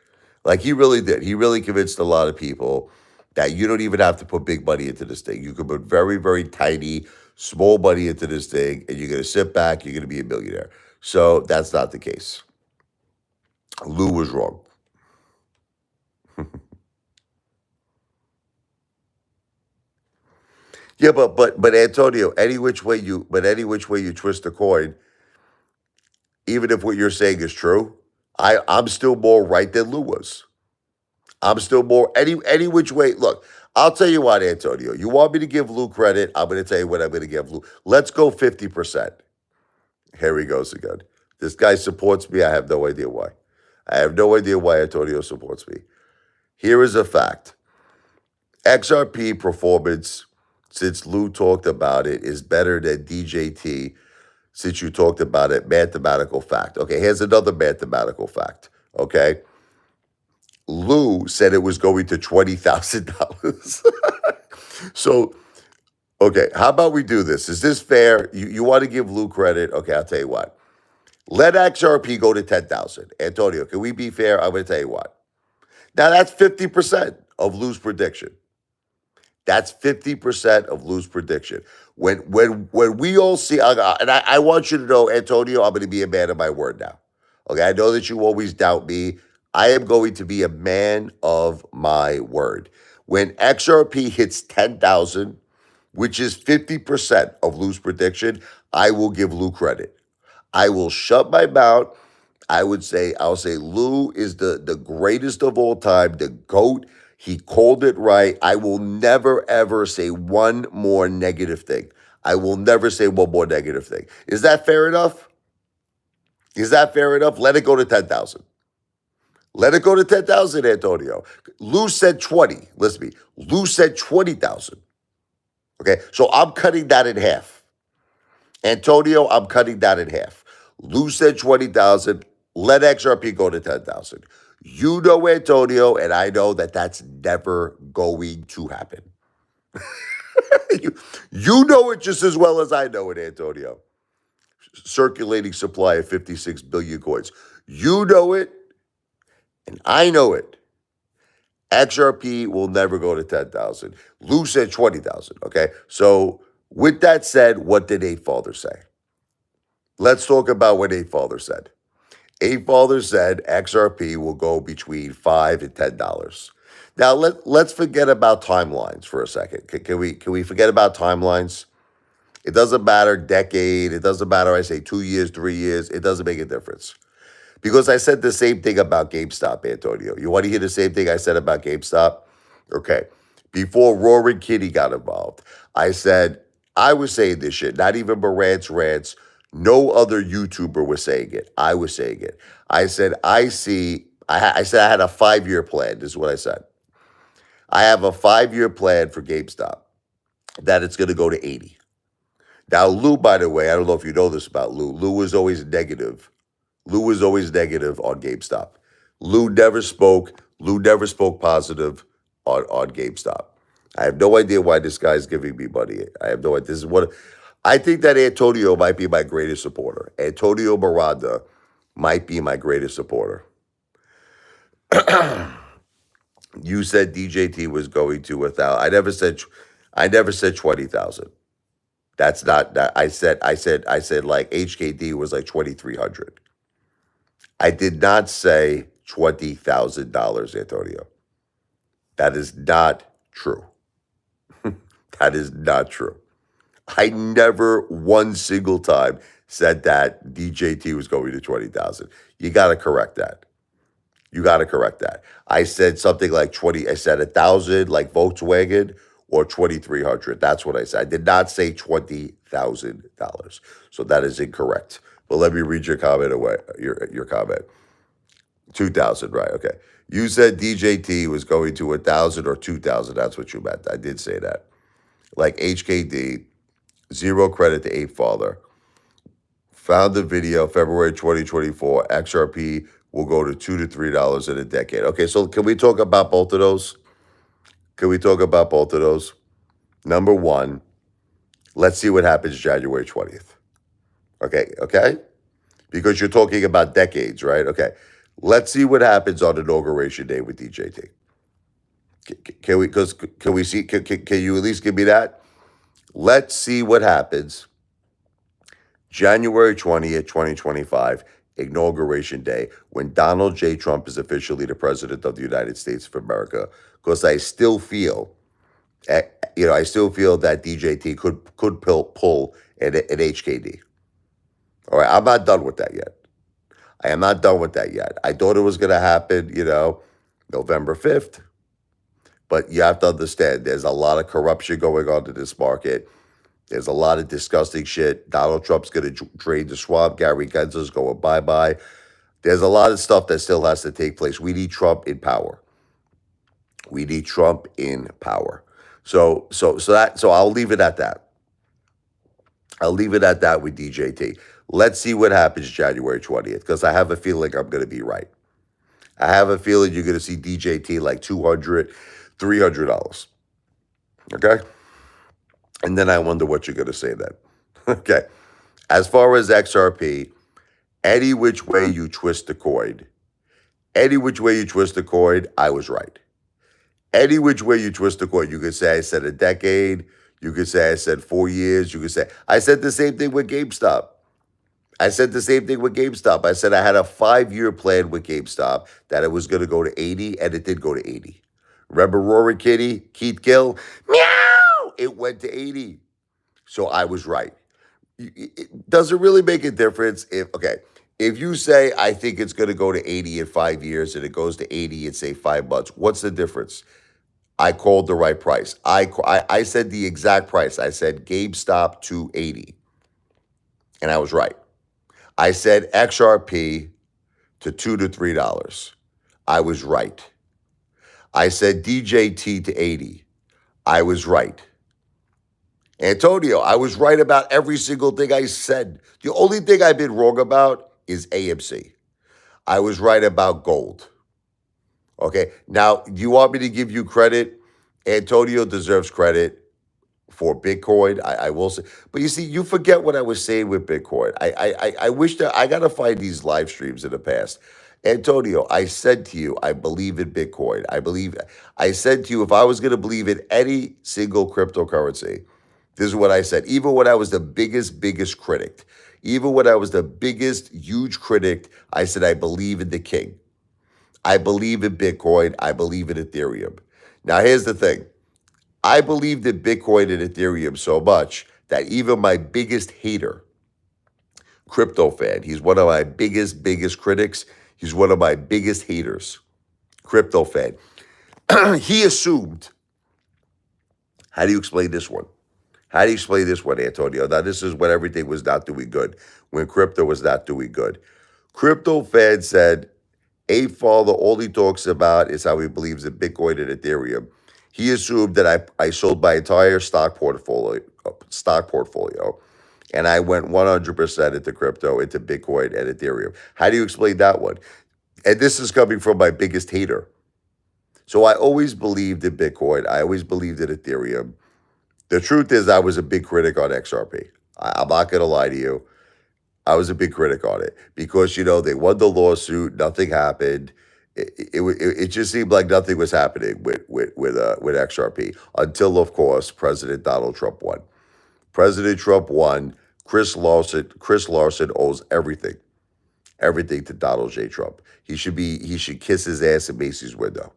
Like he really did. He really convinced a lot of people that you don't even have to put big money into this thing. You can put very, very tiny, small money into this thing, and you're going to sit back, you're going to be a millionaire. So that's not the case. Lou was wrong. Yeah, but Antonio, any which way you twist the coin, even if what you're saying is true, I'm still more right than Lou was. I'm still more any which way. Look, I'll tell you what, Antonio. You want me to give Lou credit? I'm going to tell you what I'm going to give Lou. Let's go 50%. Here he goes again. This guy supports me. I have no idea why. I have no idea why Antonio supports me. Here is a fact. XRP performance, since Lou talked about it, is better than DJT since you talked about it. Mathematical fact. Okay, here's another mathematical fact. Okay. Lou said it was going to $20,000. So, okay, how about we do this? Is this fair? You want to give Lou credit? Okay, I'll tell you what. Let XRP go to 10,000. Antonio, can we be fair? I'm going to tell you what. Now, that's 50% of Lou's prediction. That's 50% of Lou's prediction. When we all see, and I want you to know, Antonio, I'm going to be a man of my word now. Okay, I know that you always doubt me. I am going to be a man of my word. When XRP hits 10,000, which is 50% of Lou's prediction, I will give Lou credit. I will shut my mouth. I'll say Lou is the greatest of all time, the GOAT. He called it right. I will never, ever say one more negative thing. I will never say one more negative thing. Is that fair enough? Is that fair enough? Let it go to 10,000. Let it go to 10,000, Antonio. Lou said 20. Listen to me. Lou said 20,000. Okay, so I'm cutting that in half. Antonio, I'm cutting that in half. Lou said 20,000. Let XRP go to 10,000. You know, Antonio, and I know that that's never going to happen. you know it just as well as I know it, Antonio. Circulating supply of 56 billion coins. You know it, and I know it. XRP will never go to 10,000. Lou said 20,000, okay? So with that said, what did Apefather say? Let's talk about what Apefather said. Apefather said XRP will go between $5 and $10. Now let's forget about timelines for a second. Can we forget about timelines? It doesn't matter decade. It doesn't matter. I say 2 years, 3 years. It doesn't make a difference. Because I said the same thing about GameStop, Antonio. You want to hear the same thing I said about GameStop? Okay. Before Roaring Kitty got involved, I said, I was saying this shit, not even Marantz Rants. No other YouTuber was saying it. I was saying it. I said, I said I had a 5-year plan. This is what I said. I have a 5-year plan for GameStop that it's going to go to 80. Now, Lou, by the way, I don't know if you know this about Lou. Lou was always negative. Lou was always negative on GameStop. Lou never spoke positive on GameStop. I have no idea why this guy's giving me money. I have no idea. This is what I think that Antonio might be my greatest supporter. Antonio Miranda might be my greatest supporter. You said DJT was going to 1,000. I never said 20,000. That's not that. I said like HKD was like 2,300. I did not say $20,000, Antonio. That is not true. That is not true. I never one single time said that DJT was going to 20,000. You got to correct that. You got to correct that. I said something like 20, I said 1,000 like Volkswagen or 2,300. That's what I said. I did not say $20,000. So that is incorrect. But let me read your comment away, your comment. 2,000, right? Okay. You said DJT was going to 1,000 or 2,000. That's what you meant. I did say that. Like HKD, zero credit to Apefather. Found the video February 2024. XRP will go to $2 to $3 in a decade. Okay, so can we talk about both of those? Can we talk about both of those? Number one, let's see what happens January 20th. Okay? Because you're talking about decades, right? Okay. Let's see what happens on inauguration day with DJT. Can we? Because can we see? Can you at least give me that? Let's see what happens January 20th, 2025, inauguration day, when Donald J. Trump is officially the president of the United States of America. Because I still feel, I still feel that DJT could pull an HKD. All right, I'm not done with that yet. I am not done with that yet. I thought it was going to happen, November 5th. But you have to understand, there's a lot of corruption going on in this market. There's a lot of disgusting shit. Donald Trump's going to drain the swamp. Gary Gensler's going bye-bye. There's a lot of stuff that still has to take place. We need Trump in power. We need Trump in power. So I'll leave it at that. I'll leave it at that with DJT. Let's see what happens January 20th, because I have a feeling I'm going to be right. I have a feeling you're going to see DJT like $200, $300. Okay? And then I wonder what you're going to say then. Okay. As far as XRP, any which way you twist the coin, I was right. Any which way you twist the coin, you could say I said a decade. You could say I said 4 years. You could say I said the same thing with GameStop. I said I said I had a 5-year plan with GameStop that it was going to go to 80, and it did go to 80. Remember Roaring Kitty, Keith Gill? Meow! It went to 80. So I was right. Does it really make a difference if you say I think it's going to go to 80 in 5 years and it goes to 80 in, say, 5 months? What's the difference? I called the right price. I said the exact price. I said GameStop to 80. And I was right. I said XRP to $2 to $3. I was right. I said DJT to 80. I was right. Antonio, I was right about every single thing I said. The only thing I've been wrong about is AMC. I was right about gold. Okay, now, do you want me to give you credit? Antonio deserves credit for Bitcoin. I will say, but you see, you forget what I was saying with Bitcoin. I wish that I got to find these live streams in the past. Antonio, I said to you, I believe in Bitcoin. I said to you, if I was going to believe in any single cryptocurrency, this is what I said. Even when I was the biggest critic, huge critic, I said, I believe in the king. I believe in Bitcoin. I believe in Ethereum. Now, here's the thing. I believed in Bitcoin and Ethereum so much that even my biggest hater, crypto fan, he's one of my biggest critics. He's one of my biggest haters, crypto fan. He assumed, how do you explain this one? Antonio? Now, this is when everything was not doing good, when crypto was not doing good. Crypto fan said, Apefather, all he talks about is how he believes in Bitcoin and Ethereum. He assumed that I sold my entire stock portfolio, and I went 100% into crypto, into Bitcoin and Ethereum. How do you explain that one? And this is coming from my biggest hater. So I always believed in Bitcoin. I always believed in Ethereum. The truth is I was a big critic on XRP. I'm not going to lie to you. I was a big critic on it because, they won the lawsuit. Nothing happened. It just seemed like nothing was happening with XRP until, of course, President Donald Trump won. President Trump won. Chris Larson owes everything to Donald J. Trump. He should kiss his ass in Macy's window.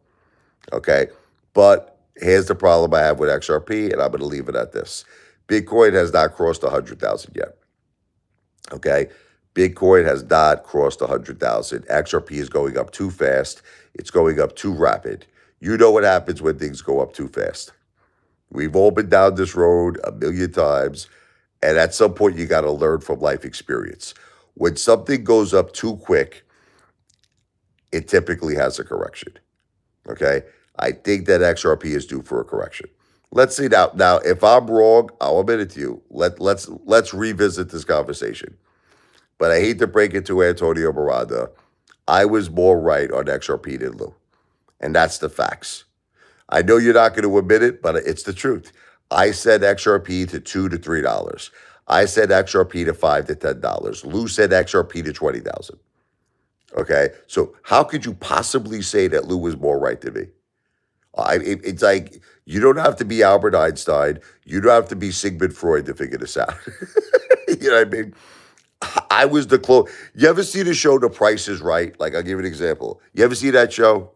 Okay. But here's the problem I have with XRP, and I'm going to leave it at this. Bitcoin has not crossed 100,000 yet. Okay? Bitcoin has not crossed 100,000. XRP is going up too fast. It's going up too rapid. You know what happens when things go up too fast. We've all been down this road a million times. And at some point, you got to learn from life experience. When something goes up too quick, it typically has a correction. Okay? I think that XRP is due for a correction. Let's see now. Now, if I'm wrong, I'll admit it to you. Let's revisit this conversation. But I hate to break it to Antonio Miranda. I was more right on XRP than Lou. And that's the facts. I know you're not going to admit it, but it's the truth. I said XRP to $2 to $3. I said XRP to $5 to $10. Lou said XRP to 20,000. Okay, so how could you possibly say that Lou was more right than me? It's like you don't have to be Albert Einstein. You don't have to be Sigmund Freud to figure this out. You know what I mean? I was the close. You ever see the show The Price is Right? Like, I'll give you an example. You ever see that show?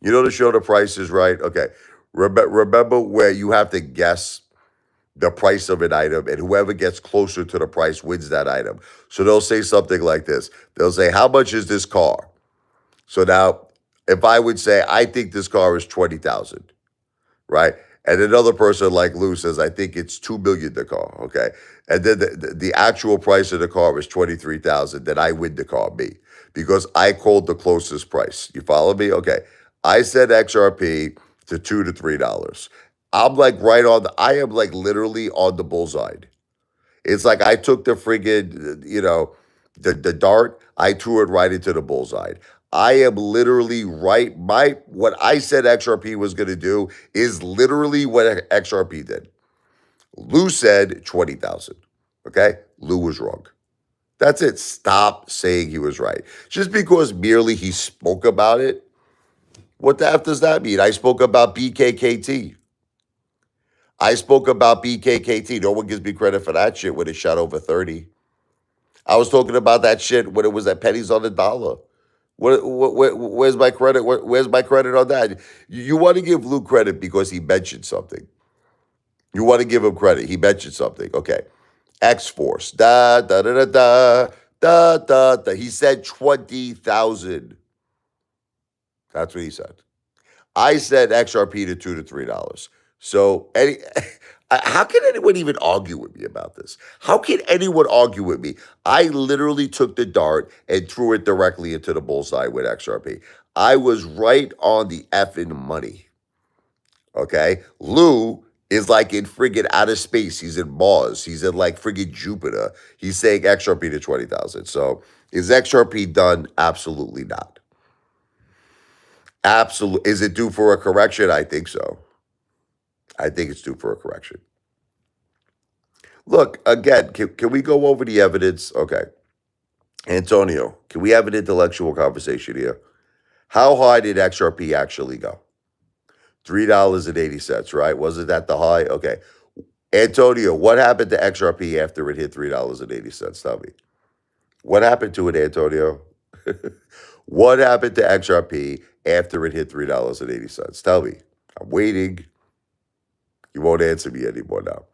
You know the show The Price is Right? Okay. Remember where you have to guess the price of an item, and whoever gets closer to the price wins that item. So they'll say something like this. They'll say, how much is this car? So now, if I would say, I think this car is 20,000, right? And another person like Lou says, I think it's 2 million the car, okay? And then the actual price of the car is 23,000, then I win the car, me, because I called the closest price. You follow me? Okay. I said XRP to $2 to $3. I'm like right on I am like literally on the bullseye. It's like I took the friggin', the dart, I threw it right into the bullseye. I am literally right. What I said XRP was going to do is literally what XRP did. Lou said 20,000. Okay? Lou was wrong. That's it. Stop saying he was right. Just because merely he spoke about it, what the F does that mean? I spoke about BKKT. I spoke about BKKT. No one gives me credit for that shit when it shot over 30. I was talking about that shit when it was at pennies on the dollar. Where's my credit? Where's my credit on that? You want to give Lou credit because he mentioned something. You want to give him credit. He mentioned something. Okay. X-Force. Da, da, da, da, da, da, da, da. He said 20,000. That's what he said. I said XRP to $2 to $3. So how can anyone even argue with me about this? How can anyone argue with me? I literally took the dart and threw it directly into the bullseye with XRP. I was right on the effing money. Okay? Lou is like in friggin' outer space. He's in Mars. He's in like friggin' Jupiter. He's saying XRP to 20,000. So is XRP done? Absolutely not. Absolutely. Is it due for a correction? I think so. I think it's due for a correction. Look, again, can we go over the evidence? Okay. Antonio, can we have an intellectual conversation here? How high did XRP actually go? $3.80, right? Wasn't that the high? Okay. Antonio, what happened to XRP after it hit $3.80? Tell me. What happened to it, Antonio? What happened to XRP after it hit $3.80? Tell me. I'm waiting. You won't answer me anymore now.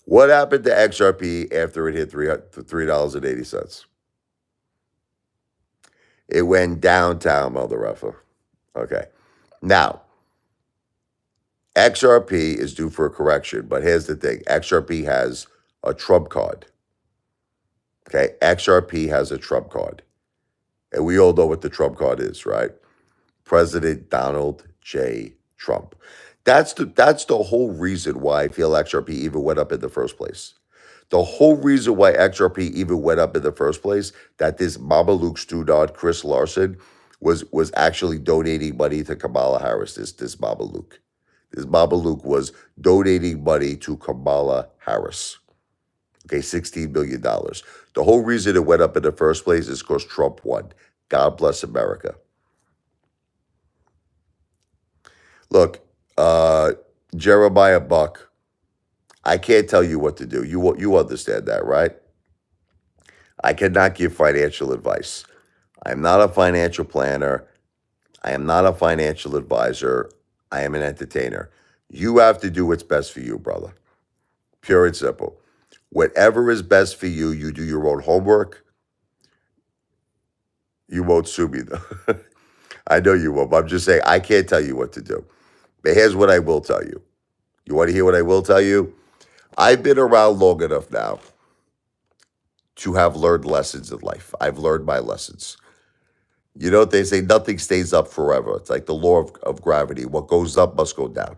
What happened to XRP after it hit $3.80? It went downtown, mother effer. Okay. Now, XRP is due for a correction, but here's the thing. XRP has a trump card. Okay. XRP has a trump card. And we all know what the trump card is, right? President Donald J. Trump. That's the whole reason why I feel XRP even went up in the first place. The whole reason why XRP even went up in the first place, that this Mamaluke Studod, Chris Larson, was actually donating money to Kamala Harris, this Mamaluke. This Mamaluke was donating money to Kamala Harris. Okay, $16 billion. The whole reason it went up in the first place is because Trump won. God bless America. Look, Jeremiah Buck, I can't tell you what to do. You understand that, right? I cannot give financial advice. I am not a financial planner. I am not a financial advisor. I am an entertainer. You have to do what's best for you, brother. Pure and simple. Whatever is best for you, you do your own homework. You won't sue me, though. I know you won't, but I'm just saying, I can't tell you what to do. But here's what I will tell you. You want to hear what I will tell you? I've been around long enough now to have learned lessons in life. I've learned my lessons. You know what they say? Nothing stays up forever. It's like the law of gravity. What goes up must go down.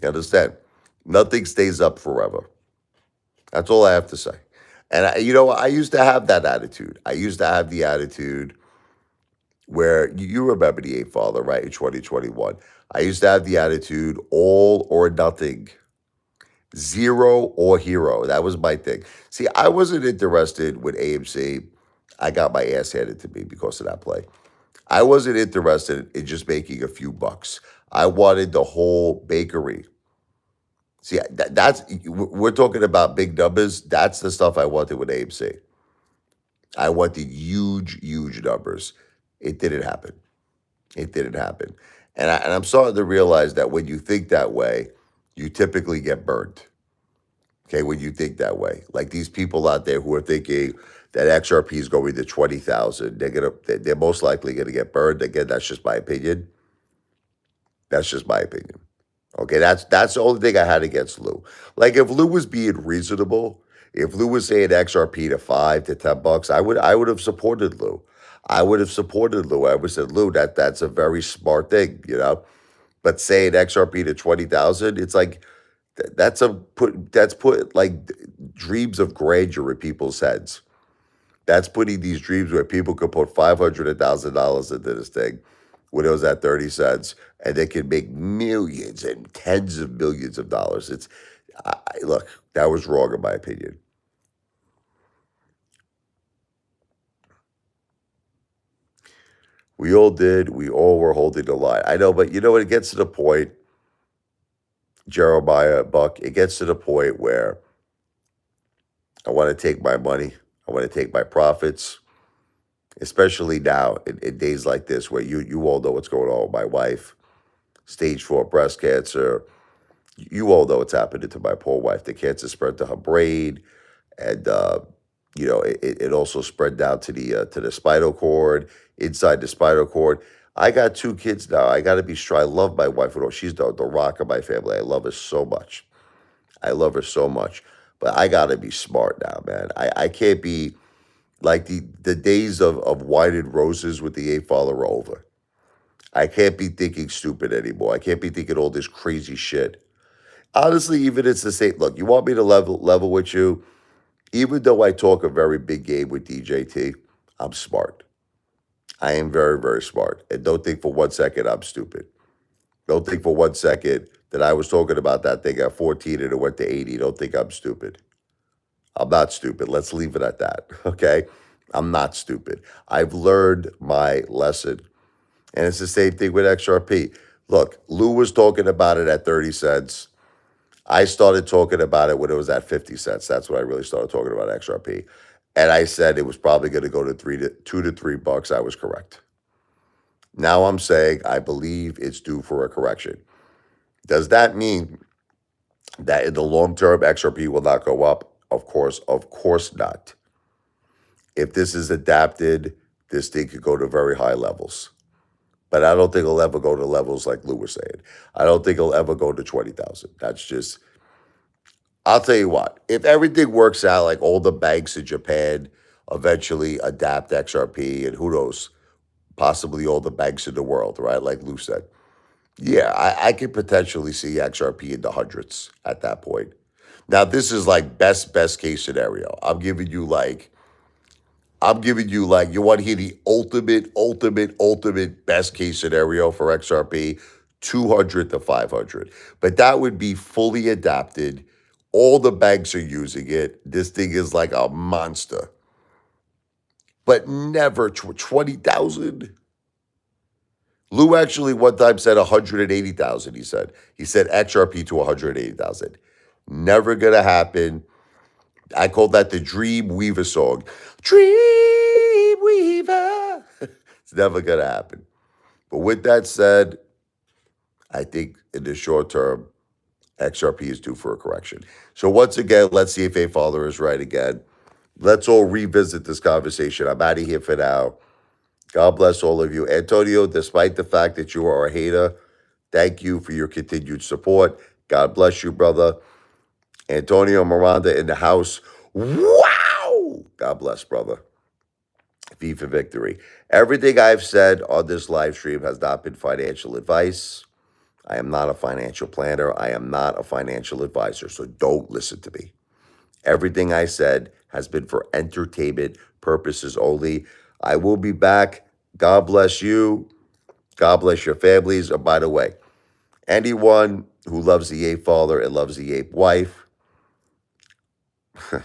You understand? Nothing stays up forever. That's all I have to say. And I used to have that attitude. I used to have the attitude where you remember the Apefather, right? In 2021. I used to have the attitude all or nothing, zero or hero. That was my thing. See, I wasn't interested with AMC. I got my ass handed to me because of that play. I wasn't interested in just making a few bucks. I wanted the whole bakery. See, we're talking about big numbers. That's the stuff I wanted with AMC. I wanted huge, huge numbers. It didn't happen. It didn't happen. And I'm starting to realize that when you think that way, you typically get burned. Okay, when you think that way. Like these people out there who are thinking that XRP is going to 20,000, they're most likely gonna get burned. Again, that's just my opinion. That's just my opinion. Okay, that's the only thing I had against Lou. Like if Lou was being reasonable, if Lou was saying XRP to $5 to $10, I would have supported Lou. I would have supported Lou. I would have said, Lou, that's a very smart thing, you know. But saying XRP to 20,000, it's like that's put like dreams of grandeur in people's heads. That's putting these dreams where people could put $500,000 into this thing when it was at 30 cents, and they could make millions and tens of millions of dollars. Look, that was wrong in my opinion. We all did. We all were holding the line. I know, but you know when it gets to the point, Jeremiah Buck, it gets to the point where I want to take my money. I want to take my profits, especially now in days like this where you all know what's going on with my wife, stage 4 breast cancer. You all know what's happening to my poor wife. The cancer spread to her brain, and it also spread down to the spinal cord, inside the spinal cord. I got 2 kids now. I got to be strong. I love my wife. She's the rock of my family. I love her so much. I love her so much. But I got to be smart now, man. I can't be like the days of wine and roses with the Apefather are over. I can't be thinking stupid anymore. I can't be thinking all this crazy shit. Honestly, even it's the same. Look, you want me to level with you? Even though I talk a very big game with DJT, I'm smart. I am very, very smart. And don't think for 1 second I'm stupid. Don't think for 1 second that I was talking about that thing at 14 and it went to 80. Don't think I'm stupid. I'm not stupid. Let's leave it at that. Okay? I'm not stupid. I've learned my lesson. And it's the same thing with XRP. Look, Lou was talking about it at 30 cents. I started talking about it when it was at 50 cents. That's when I really started talking about XRP. And I said it was probably going to go to $2 to $3. I was correct. Now I'm saying I believe it's due for a correction. Does that mean that in the long term XRP will not go up? Of course not. If this is adapted, this thing could go to very high levels. But I don't think it'll ever go to levels like Lou was saying. I don't think it'll ever go to 20,000. That's just, I'll tell you what, if everything works out, like all the banks in Japan eventually adapt XRP, and who knows, possibly all the banks in the world, right? Like Lou said. Yeah, I could potentially see XRP in the hundreds at that point. Now, this is like best case scenario. You want to hear the ultimate best case scenario for XRP, 200 to 500. But that would be fully adapted. All the banks are using it. This thing is like a monster. But never 20,000. Lou actually one time said 180,000, he said. He said XRP to 180,000. Never gonna happen. I call that the Dream Weaver song. Dream Weaver. It's never gonna happen. But with that said, I think in the short term, XRP is due for a correction. So once again, let's see if Apefather is right again. Let's all revisit this conversation. I'm out of here for now. God bless all of you. Antonio, despite the fact that you are a hater, thank you for your continued support. God bless you, brother. Antonio Miranda in the house. Wow! God bless, brother. V for victory. Everything I've said on this live stream has not been financial advice. I am not a financial planner. I am not a financial advisor, so don't listen to me. Everything I said has been for entertainment purposes only. I will be back. God bless you. God bless your families. And by the way, anyone who loves the ape father and loves the ape wife,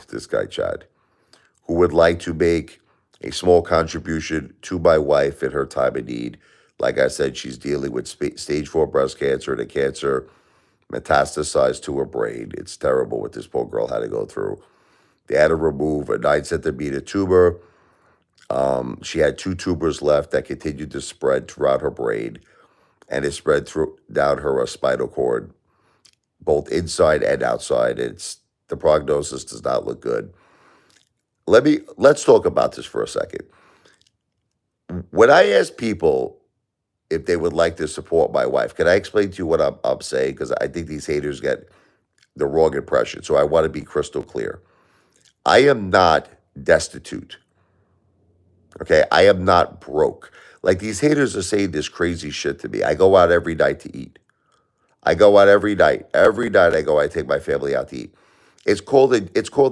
this guy Chad, who would like to make a small contribution to my wife in her time of need. Like I said, she's dealing with stage 4 breast cancer, and the cancer metastasized to her brain. It's terrible what this poor girl had to go through. They had to remove a 9 centimeter tumor. She had 2 tumors left that continued to spread throughout her brain, and it spread down her spinal cord, both inside and outside. The prognosis does not look good. Let's talk about this for a second. When I ask people if they would like to support my wife, can I explain to you what I'm saying? Because I think these haters get the wrong impression. So I want to be crystal clear. I am not destitute. Okay. I am not broke. Like these haters are saying this crazy shit to me. I go out every night to eat. I go out every night. Every night I take my family out to eat. It's called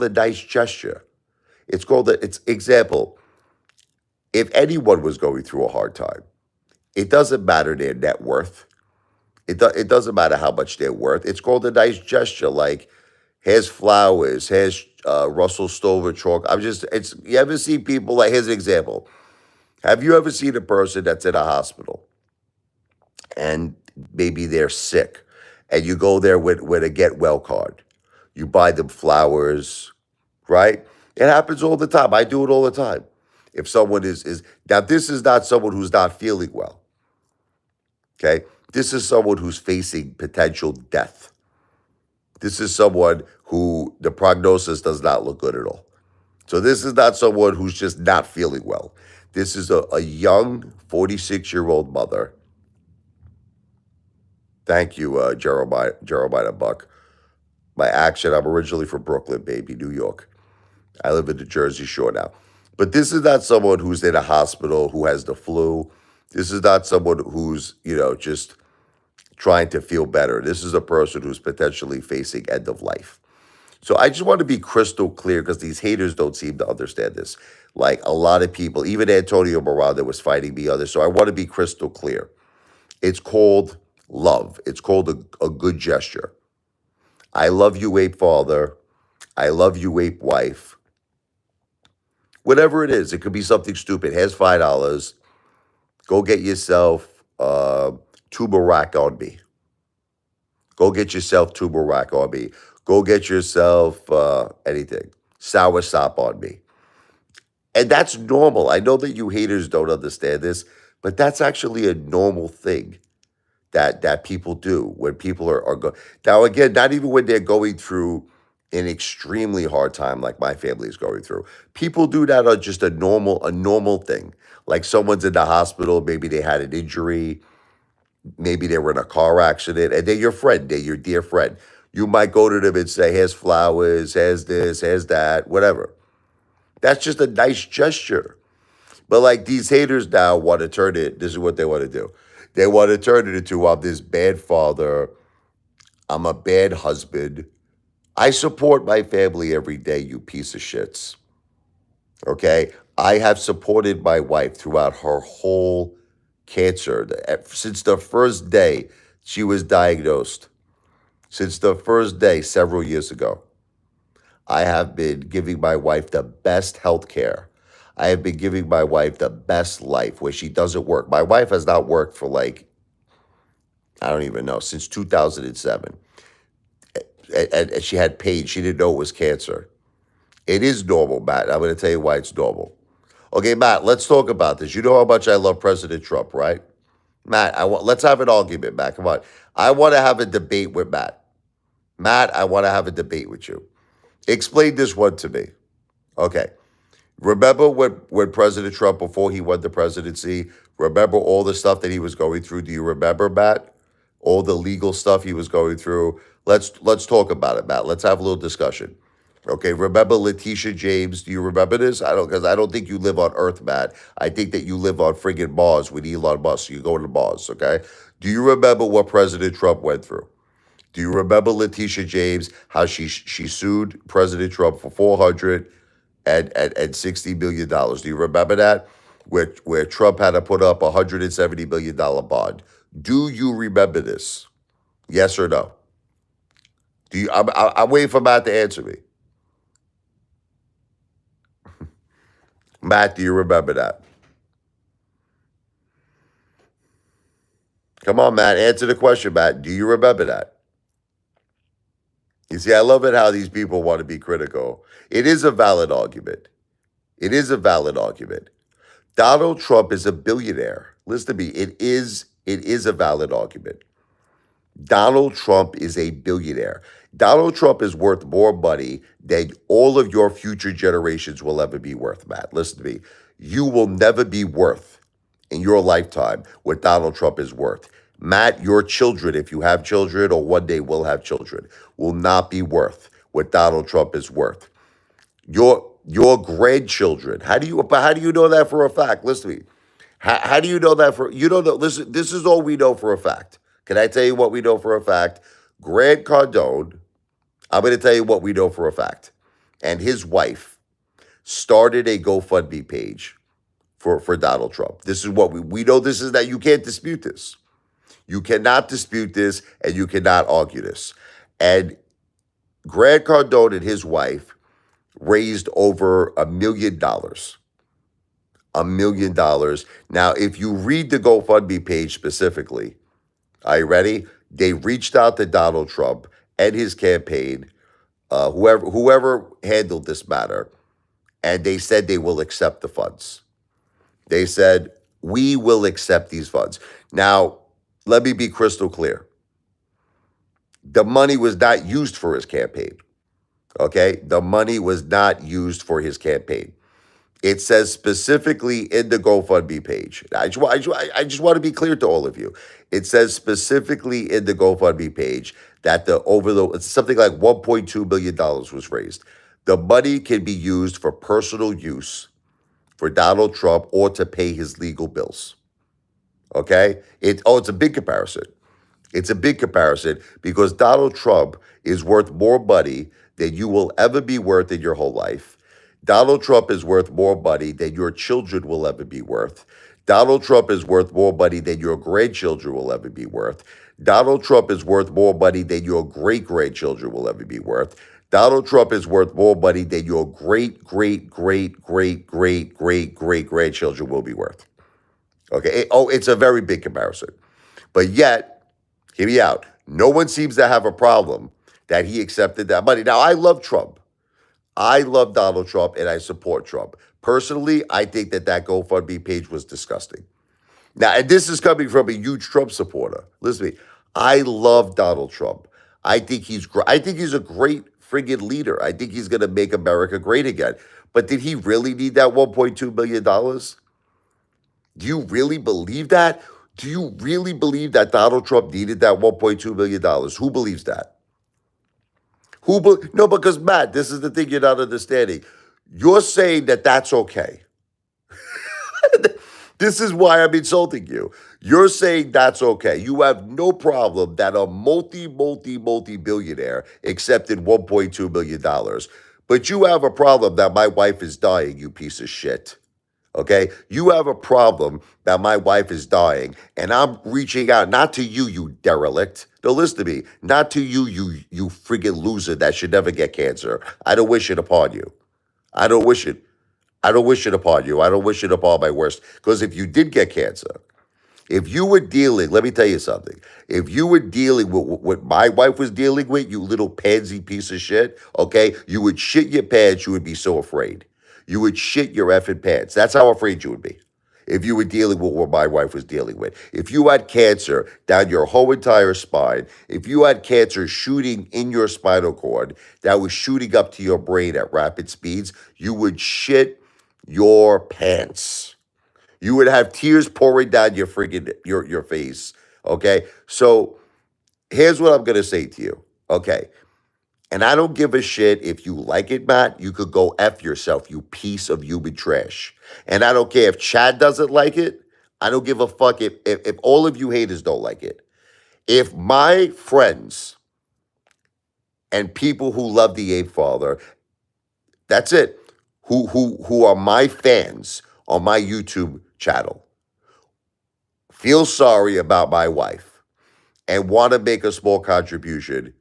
a nice gesture. It's example. If anyone was going through a hard time, it doesn't matter their net worth. It doesn't matter how much they're worth. It's called a nice gesture. Like, here's flowers, here's Russell Stover chalk. You ever see people, like, here's an example. Have you ever seen a person that's in a hospital and maybe they're sick and you go there with a get well card? You buy them flowers, right? It happens all the time. I do it all the time. If someone is now, this is not someone who's not feeling well. Okay. This is someone who's facing potential death. This is someone who the prognosis does not look good at all. So this is not someone who's just not feeling well. This is a young 46-year-old mother. Thank you, Jeremiah Buck. My accent, I'm originally from Brooklyn, baby, New York. I live in the Jersey Shore now. But this is not someone who's in a hospital who has the flu. This is not someone who's, just trying to feel better. This is a person who's potentially facing end of life. So I just want to be crystal clear because these haters don't seem to understand this. Like a lot of people, even Antonio Miranda was fighting me on this. So I want to be crystal clear. It's called love. It's called a good gesture. I love you, ape father. I love you, ape wife. Whatever it is, it could be something stupid. Here's $5. Go get yourself turmeric on me. Go get yourself turmeric on me. Go get yourself anything. Soursop on me. And that's normal. I know that you haters don't understand this, but that's actually a normal thing that people do when people are going. Now, again, not even when they're going through an extremely hard time like my family is going through. People do that on just a normal thing. Like someone's in the hospital, maybe they had an injury, maybe they were in a car accident, and they're your friend, they're your dear friend. You might go to them and say, here's flowers, here's this, here's that, whatever. That's just a nice gesture. But like these haters now want to turn it, this is what they want to do. They want to turn it into, I'm this bad father, I'm a bad husband. I support my family every day, you piece of shits. Okay? I have supported my wife throughout her whole cancer. Since the first day she was diagnosed, since the first day several years ago, I have been giving my wife the best health care. I have been giving my wife the best life where she doesn't work. My wife has not worked for I don't even know, since 2007. And she had pain. She didn't know it was cancer. It is normal, Matt. I'm going to tell you why it's normal. Okay, Matt, let's talk about this. You know how much I love President Trump, right? Matt, let's have an argument, Matt. Come on. I want to have a debate with Matt. Matt, I want to have a debate with you. Explain this one to me. Okay. Remember when President Trump, before he won the presidency, remember all the stuff that he was going through? Do you remember, Matt? All the legal stuff he was going through. Let's talk about it, Matt. Let's have a little discussion. Okay, remember Letitia James? Do you remember this? I don't think you live on Earth, Matt. I think that you live on friggin' Mars with Elon Musk. You go to Mars, okay? Do you remember what President Trump went through? Do you remember Letitia James, how she sued President Trump for $460 million? Do you remember that? Where Trump had to put up a $170 million bond. Do you remember this? Yes or no? Do you? I'm waiting for Matt to answer me. Matt, do you remember that? Come on, Matt. Answer the question, Matt. Do you remember that? You see, I love it how these people want to be critical. It is a valid argument. It is a valid argument. Donald Trump is a billionaire. Listen to me. It is a valid argument. Donald Trump is a billionaire. Donald Trump is worth more money than all of your future generations will ever be worth, Matt. Listen to me. You will never be worth in your lifetime what Donald Trump is worth. Matt, your children, if you have children or one day will have children, will not be worth what Donald Trump is worth. Your grandchildren. How do you know that for a fact? Listen to me. How do you know that for you don't know? Listen, this is all we know for a fact. Can I tell you what we know for a fact? Grant Cardone, I'm going to tell you what we know for a fact. And his wife started a GoFundMe page for Donald Trump. This is what we know. This is that you can't dispute this. You cannot dispute this and you cannot argue this. And Grant Cardone and his wife raised over $1 million. $1 million. Now, if you read the GoFundMe page specifically, are you ready? They reached out to Donald Trump and his campaign, whoever handled this matter, and they said they will accept the funds. They said, we will accept these funds. Now, let me be crystal clear. The money was not used for his campaign. Okay? The money was not used for his campaign. It says specifically in the GoFundMe page. I just want to be clear to all of you. It says specifically in the GoFundMe page that it's something like $1.2 billion was raised. The money can be used for personal use for Donald Trump or to pay his legal bills. Okay? It's a big comparison. It's a big comparison because Donald Trump is worth more money than you will ever be worth in your whole life. Donald Trump is worth more money than your children will ever be worth. Donald Trump is worth more money than your grandchildren will ever be worth. Donald Trump is worth more money than your great-grandchildren will ever be worth. Donald Trump is worth more money than your great-great-great-great-great-great-great-grandchildren will be worth. Okay? It's a very big comparison. But yet, hear me out, no one seems to have a problem that he accepted that money. Now, I love Trump. I love Donald Trump and I support Trump. Personally, I think that GoFundMe page was disgusting. Now, and this is coming from a huge Trump supporter. Listen to me. I love Donald Trump. I think he's a great friggin' leader. I think he's going to make America great again. But did he really need that $1.2 billion? Do you really believe that? Do you really believe that Donald Trump needed that $1.2 billion? Who believes that? No, because Matt, this is the thing you're not understanding. You're saying that that's okay. This is why I'm insulting you. You're saying that's okay. You have no problem that a multi-billionaire accepted $1.2 billion. But you have a problem that my wife is dying, you piece of shit. Okay? You have a problem that my wife is dying, and I'm reaching out, not to you, you derelict. No, listen to me. Not to you, you friggin' loser that should never get cancer. I don't wish it upon you. I don't wish it. I don't wish it upon you. I don't wish it upon my worst. Because if you did get cancer, if you were dealing, let me tell you something. If you were dealing with what my wife was dealing with, you little pansy piece of shit, okay, you would shit your pants. You would be so afraid. You would shit your effing pants. That's how afraid you would be. if you were dealing with what my wife was dealing with. If you had cancer down your whole entire spine, if you had cancer shooting in your spinal cord that was shooting up to your brain at rapid speeds, you would shit your pants. You would have tears pouring down your freaking your face. Okay? So here's what I'm gonna say to you. Okay. And I don't give a shit if you like it, Matt. You could go F yourself, you piece of human trash. And I don't care if Chad doesn't like it. I don't give a fuck if all of you haters don't like it. If my friends and people who love the Apefather, that's it, who are my fans on my YouTube channel, feel sorry about my wife and want to make a small contribution,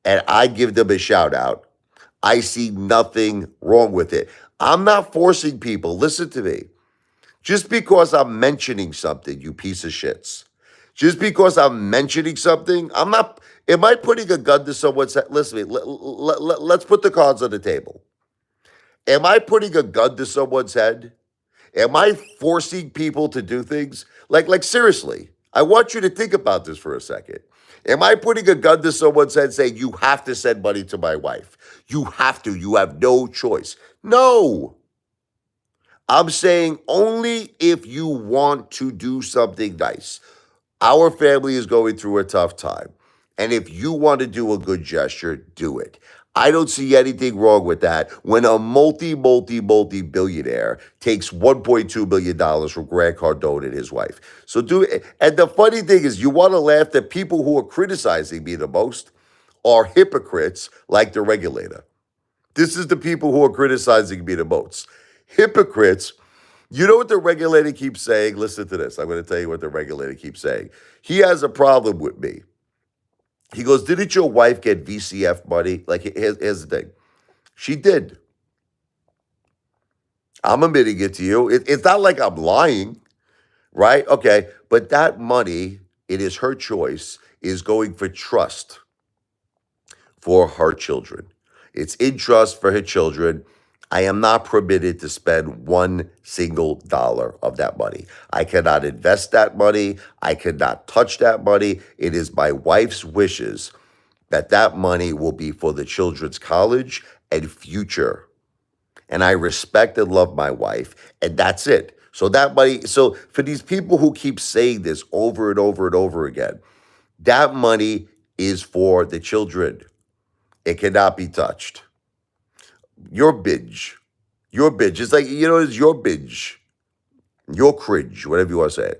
and I give them a shout out, I see nothing wrong with it. I'm not forcing people. Listen to me. Just because I'm mentioning something, you piece of shits. Just because I'm mentioning something, I'm not. Am I putting a gun to someone's head? Listen to me. Let's put the cards on the table. Am I putting a gun to someone's head? Am I forcing people to do things? Like seriously, I want you to think about this for a second. Am I putting a gun to someone's head saying, you have to send money to my wife? You have to. You have no choice. No. I'm saying only if you want to do something nice. Our family is going through a tough time. And if you want to do a good gesture, do it. I don't see anything wrong with that when a multi billionaire takes $1.2 billion from Grant Cardone and his wife. So do it. And the funny thing is, you want to laugh that people who are criticizing me the most are hypocrites like the regulator. This is the people who are criticizing me the most. Hypocrites. You know what the regulator keeps saying? Listen to this. I'm going to tell you what the regulator keeps saying. He has a problem with me. He goes, didn't your wife get VCF money? Like, here's the thing. She did. I'm admitting it to you. It's not like I'm lying, right? Okay. But that money, it is her choice, is going for trust for her children. It's in trust for her children. I am not permitted to spend one single dollar of that money. I cannot invest that money. I cannot touch that money. It is my wife's wishes that that money will be for the children's college and future. And I respect and love my wife, and that's it. So that money, so for these people who keep saying this over and over and over again, that money is for the children. It cannot be touched. Your binge. Your binge. It's like, it's your binge. Your cringe, whatever you want to say.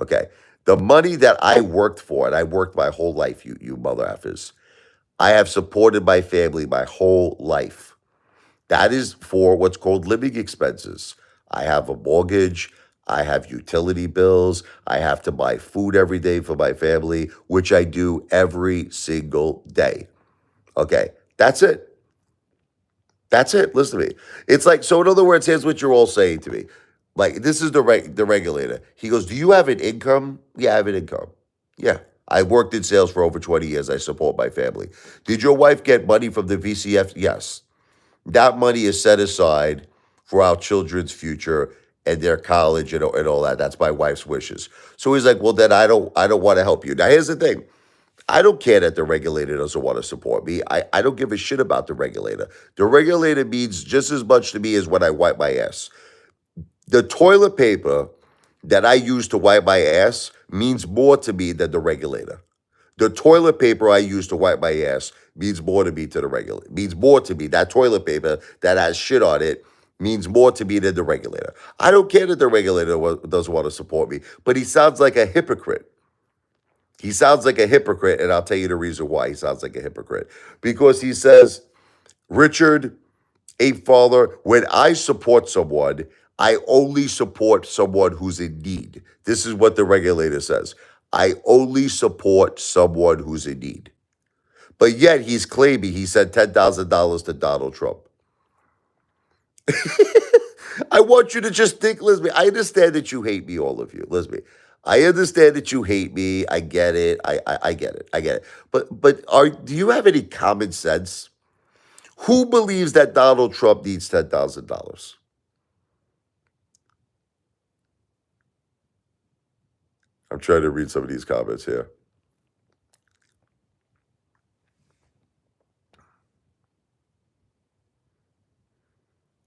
Okay. The money that I worked for, and I worked my whole life, you mother effers, I have supported my family my whole life. That is for what's called living expenses. I have a mortgage. I have utility bills. I have to buy food every day for my family, which I do every single day. Okay. That's it. That's it. Listen to me. It's like, so in other words, here's what you're all saying to me. Like, this is the regulator. He goes, do you have an income? Yeah, I have an income. Yeah. I worked in sales for over 20 years. I support my family. Did your wife get money from the VCF? Yes. That money is set aside for our children's future and their college and all that. That's my wife's wishes. So he's like, well, then I don't want to help you. Now, here's the thing. I don't care that the regulator doesn't want to support me. I don't give a shit about the regulator. The regulator means just as much to me as when I wipe my ass. The toilet paper that I use to wipe my ass means more to me than the regulator. The toilet paper I use to wipe my ass means more to me to the regulator. Means more to me. That toilet paper that has shit on it means more to me than the regulator. I don't care that the regulator doesn't want to support me, but he sounds like a hypocrite. He sounds like a hypocrite, and I'll tell you the reason why he sounds like a hypocrite. Because he says, Richard, Apefather, when I support someone, I only support someone who's in need. This is what the regulator says. I only support someone who's in need. But yet he's claiming he sent $10,000 to Donald Trump. I want you to just think, listen, I understand that you hate me, all of you. Listen, I understand that you hate me. I get it. I get it. I get it. But do you have any common sense? Who believes that Donald Trump needs $10,000? I'm trying to read some of these comments here.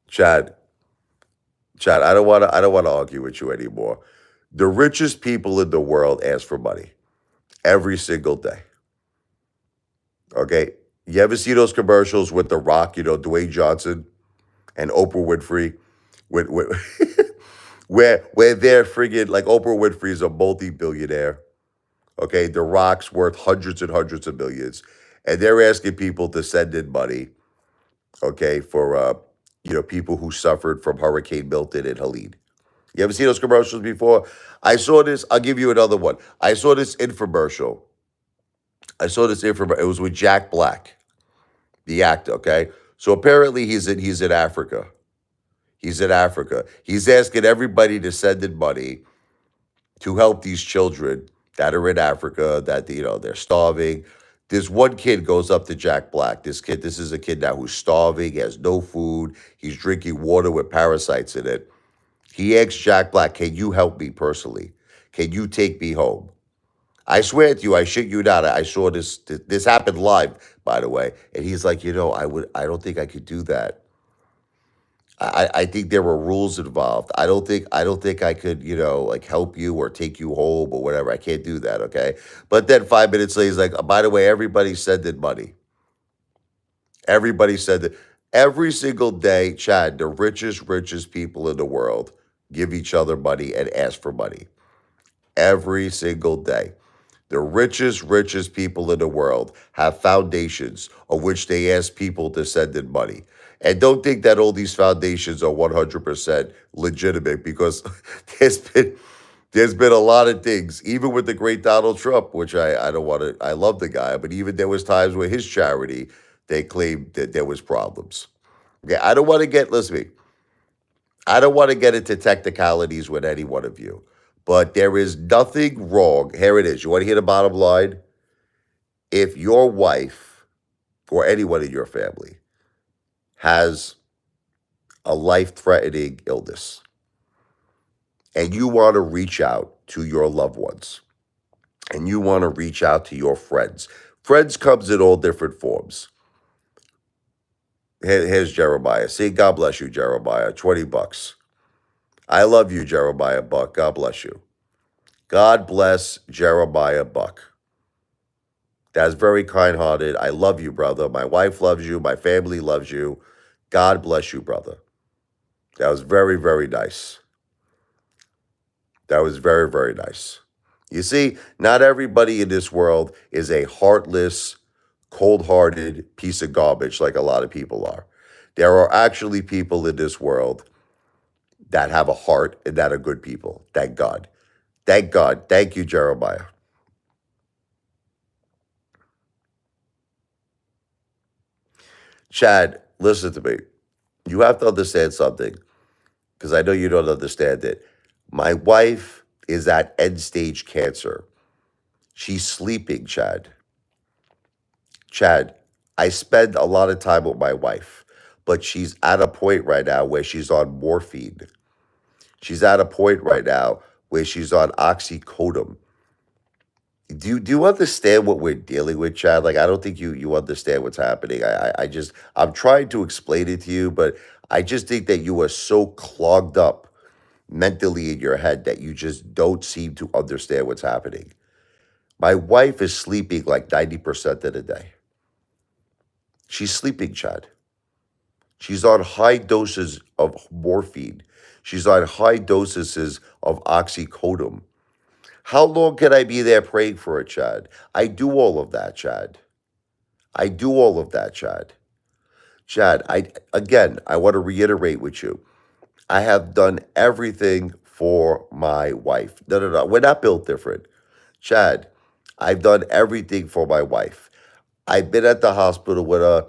Chad, Chad, I don't want to argue with you anymore. The richest people in the world ask for money every single day. Okay? You ever see those commercials with The Rock, Dwayne Johnson and Oprah Winfrey? With where they're friggin' like Oprah Winfrey is a multi-billionaire. Okay, The Rock's worth hundreds and hundreds of millions, and they're asking people to send in money. Okay, for people who suffered from Hurricane Milton and Helene. You ever see those commercials before? I saw this. I'll give you another one. I saw this infomercial. It was with Jack Black, the actor. Okay, so apparently he's in Africa. He's in Africa. He's asking everybody to send in money to help these children that are in Africa that they're starving. This one kid goes up to Jack Black. This is a kid now who's starving, has no food. He's drinking water with parasites in it. He asks Jack Black, "Can you help me personally? Can you take me home?" I swear to you, I shit you not. I saw this. This happened live, by the way. And he's like, I don't think I could do that. I think there were rules involved. I don't think I could, like help you or take you home or whatever. I can't do that, okay? But then 5 minutes later, he's like, by the way, everybody send in money. Everybody said that every single day, Chad, the richest people in the world give each other money and ask for money. Every single day. The richest people in the world have foundations of which they ask people to send in money. And don't think that all these foundations are 100% legitimate because there's been there's been a lot of things, even with the great Donald Trump, which I don't want to. I love the guy, but even there was times where his charity they claimed that there was problems. Okay, I don't want to get listen to me. I don't want to get into technicalities with any one of you, but there is nothing wrong. Here it is. You want to hear the bottom line? If your wife or anyone in your family has a life-threatening illness and you want to reach out to your loved ones and you want to reach out to your friends. Friends comes in all different forms. Here's Jeremiah. See, God bless you, Jeremiah. $20. I love you, Jeremiah Buck. God bless you. God bless Jeremiah Buck. That's very kind hearted. I love you, brother. My wife loves you. My family loves you. God bless you, brother. That was very, very nice. That was very, very nice. You see, not everybody in this world is a heartless, cold hearted piece of garbage like a lot of people are. There are actually people in this world that have a heart and that are good people. Thank God. Thank God. Thank you, Jeremiah. Chad, listen to me. You have to understand something because I know you don't understand it. My wife is at end stage cancer. She's sleeping, Chad. Chad, I spend a lot of time with my wife, but she's at a point right now where she's on morphine. She's at a point right now where she's on oxycodone. Do you understand what we're dealing with, Chad? Like, I don't think you understand what's happening. I'm trying to explain it to you, but I just think that you are so clogged up mentally in your head that you just don't seem to understand what's happening. My wife is sleeping like 90% of the day. She's sleeping, Chad. She's on high doses of morphine. She's on high doses of oxycodone. How long can I be there praying for her, Chad? I do all of that, Chad. I do all of that, Chad. Chad, I want to reiterate with you. I have done everything for my wife. No, no, no. We're not built different. Chad, I've done everything for my wife. I've been at the hospital with her.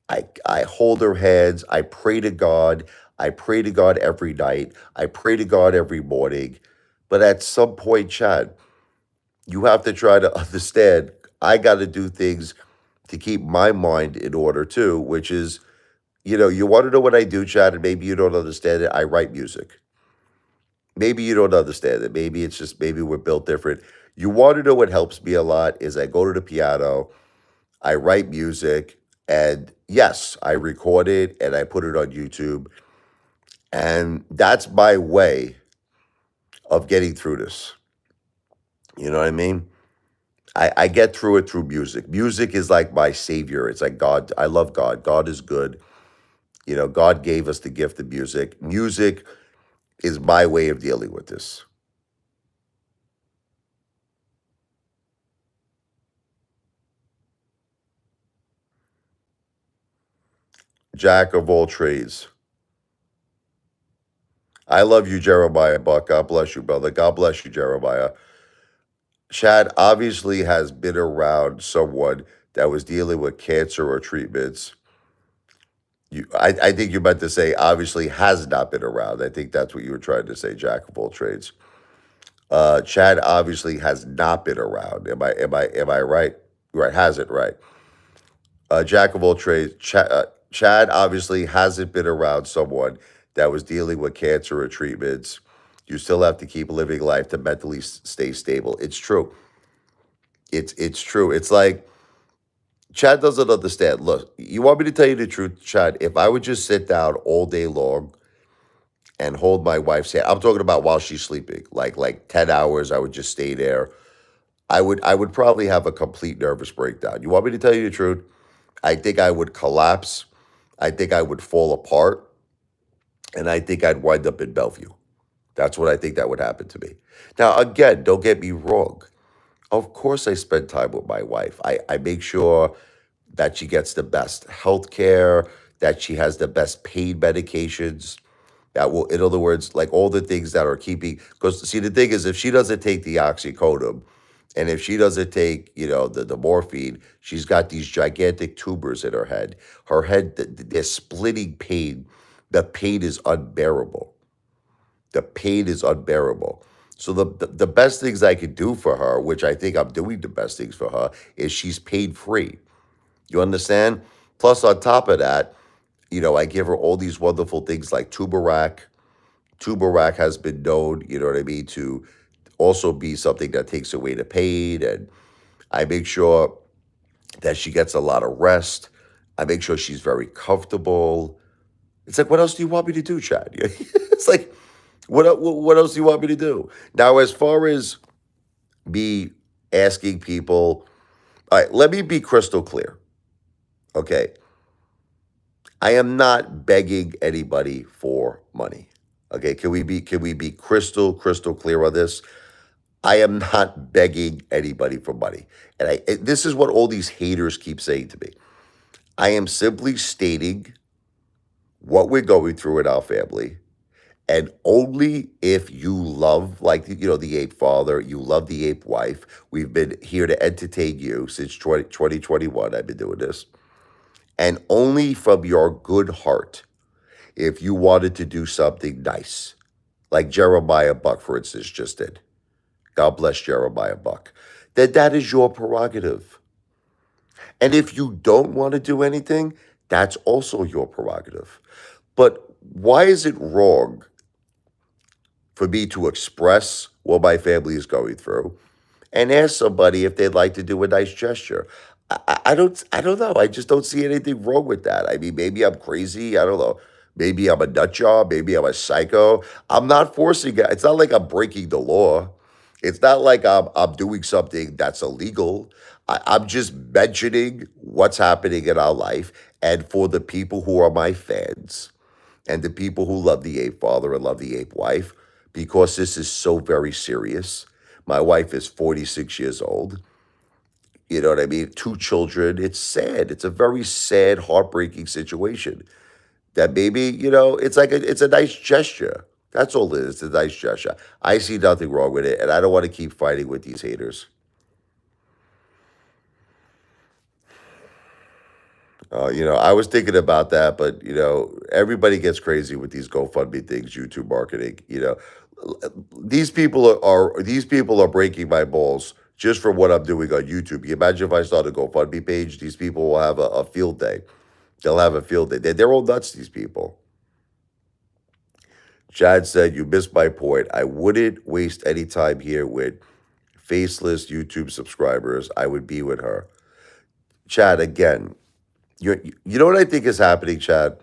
I hold her hands. I pray to God. I pray to God every night. I pray to God every morning. But at some point, Chad, you have to try to understand I got to do things to keep my mind in order too, which is, you want to know what I do, Chad, and maybe you don't understand it. I write music. maybe you don't understand it. Maybe it's just maybe we're built different. You want to know what helps me a lot is I go to the piano, I write music, and yes, I record it and I put it on YouTube. And that's my way of getting through this. You know what I mean? I get through it through music. Music is like my savior. It's like God. I love God. God is good. You know, God gave us the gift of music. Music is my way of dealing with this. Jack of all trades. I love you, Jeremiah Buck. God bless you, brother. God bless you, Jeremiah. Chad obviously has been around someone that was dealing with cancer or treatments. I think you meant to say obviously has not been around. I think that's what you were trying to say, Jack of all trades. Chad obviously has not been around. Am I right? Right, has it right? Jack of all trades. Chad obviously hasn't been around someone that was dealing with cancer or treatments. You still have to keep living life to mentally stay stable. It's true. It's true. It's like Chad doesn't understand. Look, you want me to tell you the truth, Chad? If I would just sit down all day long and hold my wife's hand, I'm talking about while she's sleeping, like 10 hours, I would just stay there. I would probably have a complete nervous breakdown. You want me to tell you the truth? I think I would collapse. I think I would fall apart, and I think I'd wind up in Bellevue. That's what I think that would happen to me. Now, again, don't get me wrong. Of course, I spend time with my wife. I make sure that she gets the best health care, that she has the best pain medications, that will, in other words, like all the things that are keeping, because see, the thing is, if she doesn't take the oxycodone, and if she doesn't take, the morphine, she's got these gigantic tumors in her head. Her head, they're splitting pain. The pain is unbearable. The pain is unbearable. So the best things I could do for her, which I think I'm doing the best things for her, is she's pain free. You understand? Plus, on top of that, I give her all these wonderful things like Tubarak. Tubarak has been known, you know what I mean, to also be something that takes away the pain. And I make sure that she gets a lot of rest. I make sure she's very comfortable. It's like, what else do you want me to do, Chad? It's like, what else do you want me to do? Now, as far as me asking people, all right, let me be crystal clear. Okay. I am not begging anybody for money. Okay, can we be crystal clear on this? I am not begging anybody for money. This is what all these haters keep saying to me. I am simply stating what we're going through in our family. And only if you love, like, the ape father, you love the ape wife. We've been here to entertain you since 2021. I've been doing this. And only from your good heart, if you wanted to do something nice, like Jeremiah Buck, for instance, just did. God bless Jeremiah Buck. Then that is your prerogative. And if you don't want to do anything, that's also your prerogative. But why is it wrong for me to express what my family is going through and ask somebody if they'd like to do a nice gesture? I don't know. I just don't see anything wrong with that. I mean, maybe I'm crazy. I don't know. Maybe I'm a nut job. Maybe I'm a psycho. I'm not forcing it. It's not like I'm breaking the law. It's not like I'm doing something that's illegal. I'm just mentioning what's happening in our life. And for the people who are my fans and the people who love the ape father and love the ape wife, because this is so very serious. My wife is 46 years old. You know what I mean? Two children. It's sad. It's a very sad, heartbreaking situation. That maybe, it's a nice gesture. That's all it is. It's a nice gesture. I see nothing wrong with it, and I don't want to keep fighting with these haters. I was thinking about that, but everybody gets crazy with these GoFundMe things, YouTube marketing. These people are breaking my balls just for what I'm doing on YouTube. You imagine if I start a GoFundMe page, these people will have a field day. They'll have a field day. They're all nuts, these people. Chad said, "You missed my point. I wouldn't waste any time here with faceless YouTube subscribers. I would be with her." Chad, again, you know what I think is happening, Chad?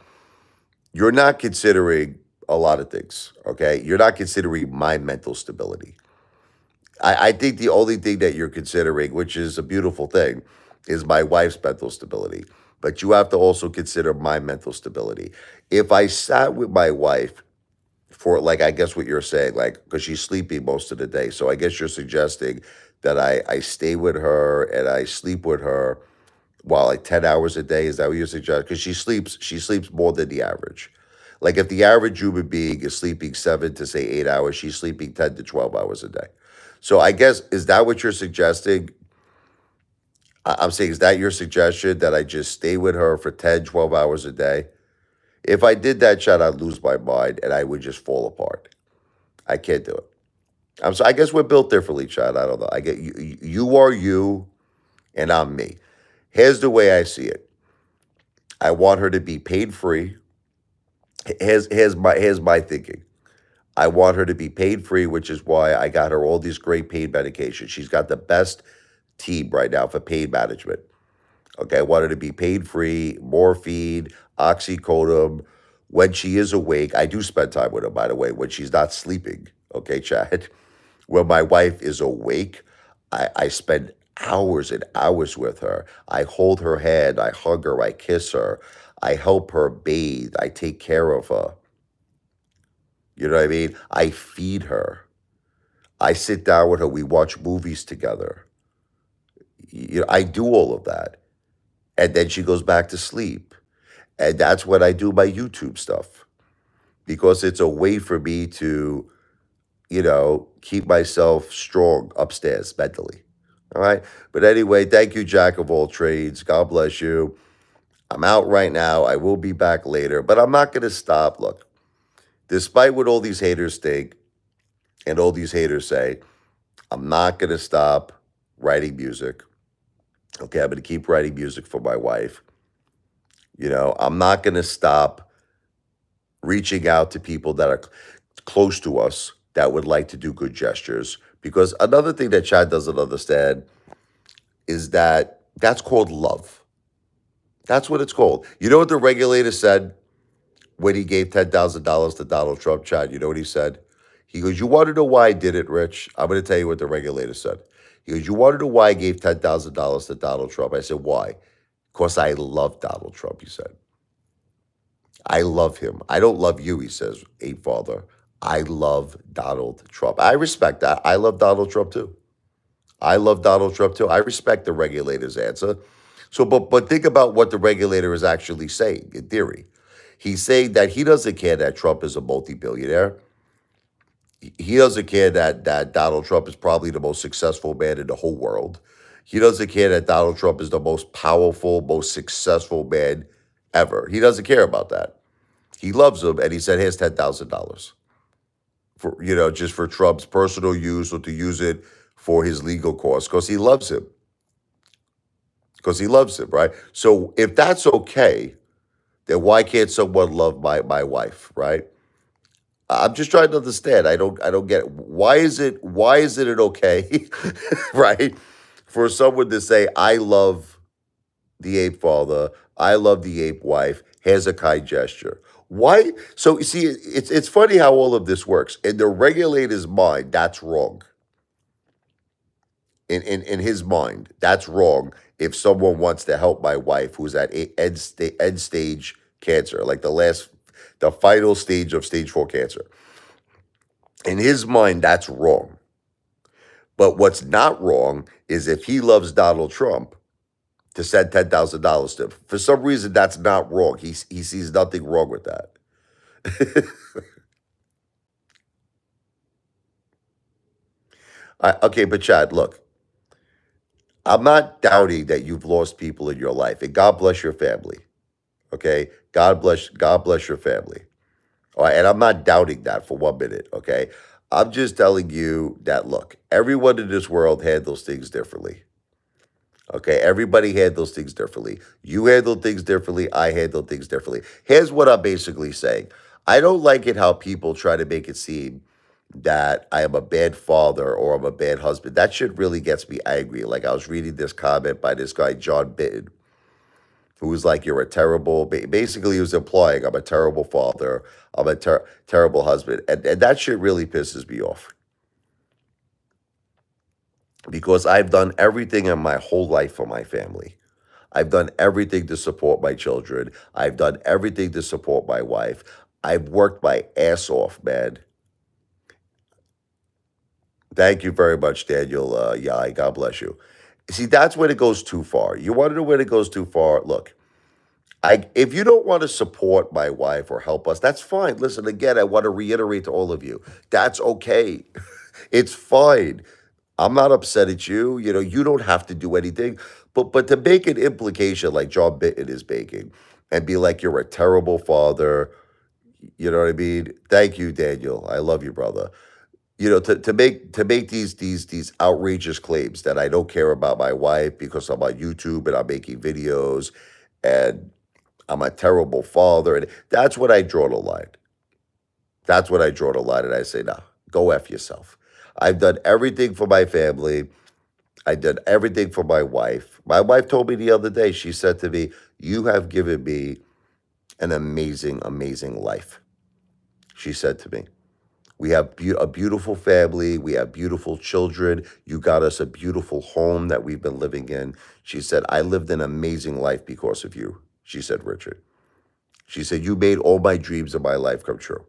You're not considering a lot of things, okay? You're not considering my mental stability. I think the only thing that you're considering, which is a beautiful thing, is my wife's mental stability. But you have to also consider my mental stability. If I sat with my wife for, like, I guess what you're saying, like, because she's sleeping most of the day. So I guess you're suggesting that I stay with her and I sleep with her while, like, 10 hours a day. Is that what you suggest? Because she sleeps more than the average. Like, if the average human being is sleeping 7 to, say, 8 hours, she's sleeping 10 to 12 hours a day. So I guess, is that what you're suggesting? I'm saying, is that your suggestion, that I just stay with her for 10, 12 hours a day? If I did that, Chad, I'd lose my mind and I would just fall apart. I can't do it. I guess we're built differently, Chad. I don't know. I get you. You are you, and I'm me. Here's the way I see it. I want her to be pain free. Here's my thinking. I want her to be pain free, which is why I got her all these great pain medications. She's got the best team right now for pain management. Okay, I want her to be pain free, morphine, oxycodone. When she is awake, I do spend time with her, by the way, when she's not sleeping. Okay, Chad. When my wife is awake, I spend hours and hours with her. I hold her hand, I hug her, I kiss her, I help her bathe, I take care of her. You know what I mean? I feed her. I sit down with her, we watch movies together. I do all of that. And then she goes back to sleep. And that's when I do my YouTube stuff, because it's a way for me to, keep myself strong upstairs mentally. All right. But anyway, thank you, Jack of all trades. God bless you. I'm out right now. I will be back later, but I'm not going to stop. Look, despite what all these haters think and all these haters say, I'm not going to stop writing music. Okay. I'm going to keep writing music for my wife. I'm not going to stop reaching out to people that are close to us that would like to do good gestures. Because another thing that Chad doesn't understand is that that's called love. That's what it's called. You know what the regulator said when he gave $10,000 to Donald Trump, Chad? You know what he said? He goes, "You want to know why I did it, Rich? I'm going to tell you what the regulator said." He goes, "You want to know why I gave $10,000 to Donald Trump?" I said, "Why?" "Because I love Donald Trump," he said. "I love him. I don't love you," he says, Apefather. "I love Donald Trump." I respect that. I love Donald Trump too. I love Donald Trump too. I respect the regulator's answer. So, but think about what the regulator is actually saying in theory. He's saying that he doesn't care that Trump is a multi-billionaire. He doesn't care that Donald Trump is probably the most successful man in the whole world. He doesn't care that Donald Trump is the most powerful, most successful man ever. He doesn't care about that. He loves him, and he said, "Here's $10,000 for, just for Trump's personal use, or to use it for his legal costs, because he loves him." Because he loves him, right? So if that's okay, then why can't someone love my wife, right? I'm just trying to understand. I don't get it. Why is it okay, right? For someone to say, "I love the ape father, I love the ape wife, here's a kind gesture." Why? So you see, it's funny how all of this works. In the regulator's mind, that's wrong. In his mind, that's wrong. If someone wants to help my wife who's at end stage cancer, like the final stage of stage 4 cancer, in his mind, that's wrong. But what's not wrong is if he loves Donald Trump, to send $10,000 to him. For some reason, that's not wrong. He sees nothing wrong with that. Okay, but Chad, look, I'm not doubting that you've lost people in your life, and God bless your family. Okay, God bless your family. All right, and I'm not doubting that for 1 minute. Okay, I'm just telling you that, look, everyone in this world handles things differently. Okay, everybody handles things differently. You handle things differently. I handle things differently. Here's what I'm basically saying. I don't like it how people try to make it seem that I am a bad father or I'm a bad husband. That shit really gets me angry. Like I was reading this comment by this guy, John Bitton, who was like, "You're a terrible." Basically, he was implying I'm a terrible father, I'm a terrible husband, and that shit really pisses me off because I've done everything in my whole life for my family. I've done everything to support my children. I've done everything to support my wife. I've worked my ass off, man. Thank you very much, Daniel. Yai, God bless you. See, that's when it goes too far. You want to know when it goes too far? Look, if you don't want to support my wife or help us, that's fine. Listen, again, I want to reiterate to all of you, that's okay. It's fine. I'm not upset at you. You know, you don't have to do anything. But to make an implication like John Bitton is making and be like you're a terrible father, you know what I mean? Thank you, Daniel. I love you, brother. You know, to make these outrageous claims that I don't care about my wife because I'm on YouTube and I'm making videos and I'm a terrible father. And that's when I draw the line. That's when I draw the line and I say, no, go F yourself. I've done everything for my family. I did everything for my wife. My wife told me the other day, she said to me, "You have given me an amazing, amazing life." She said to me, "We have a beautiful family. We have beautiful children. You got us a beautiful home that we've been living in." She said, "I lived an amazing life because of you." She said, "Richard." She said, "You made all my dreams of my life come true."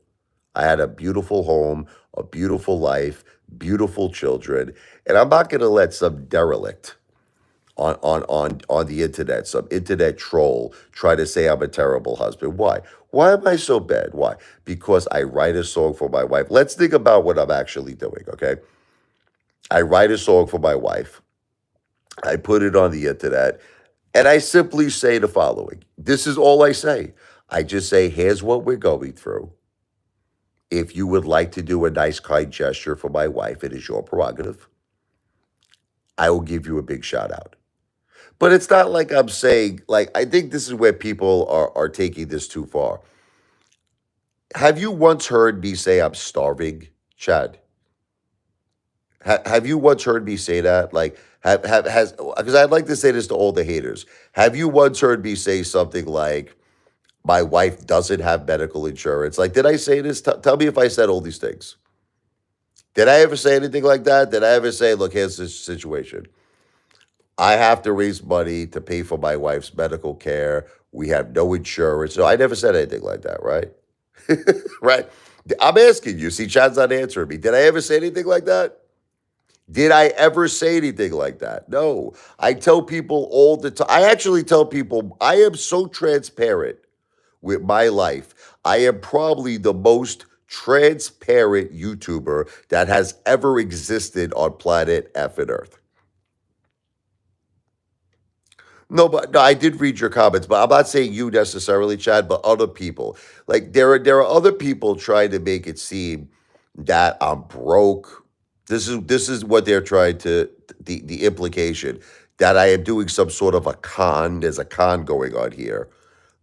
I had a beautiful home, a beautiful life, beautiful children, and I'm not going to let some derelict on the internet, some internet troll try to say I'm a terrible husband. Why? Why am I so bad? Why? Because I write a song for my wife. Let's think about what I'm actually doing, okay? I write a song for my wife. I put it on the internet, and I simply say the following. This is all I say. I just say, here's what we're going through. If you would like to do a nice, kind gesture for my wife, it is your prerogative. I will give you a big shout out. But it's not like I'm saying, like, I think this is where people are taking this too far. Have you once heard me say I'm starving, Chad? Have you once heard me say that? Like, has, because I'd like to say this to all the haters. Have you once heard me say something like, my wife doesn't have medical insurance? Like, did I say this? Tell me if I said all these things. Did I ever say anything like that? Did I ever say, look, here's this situation. I have to raise money to pay for my wife's medical care. We have no insurance. No, I never said anything like that, right? Right? I'm asking you. See, Chad's not answering me. Did I ever say anything like that? Did I ever say anything like that? No. I tell people all the time. I actually tell people I am so transparent with my life. I am probably the most transparent YouTuber that has ever existed on planet F and Earth. No, but no, I did read your comments, but I'm not saying you necessarily, Chad, but other people. Like there are other people trying to make it seem that I'm broke. This is what they're trying to the implication that I am doing some sort of a con. There's a con going on here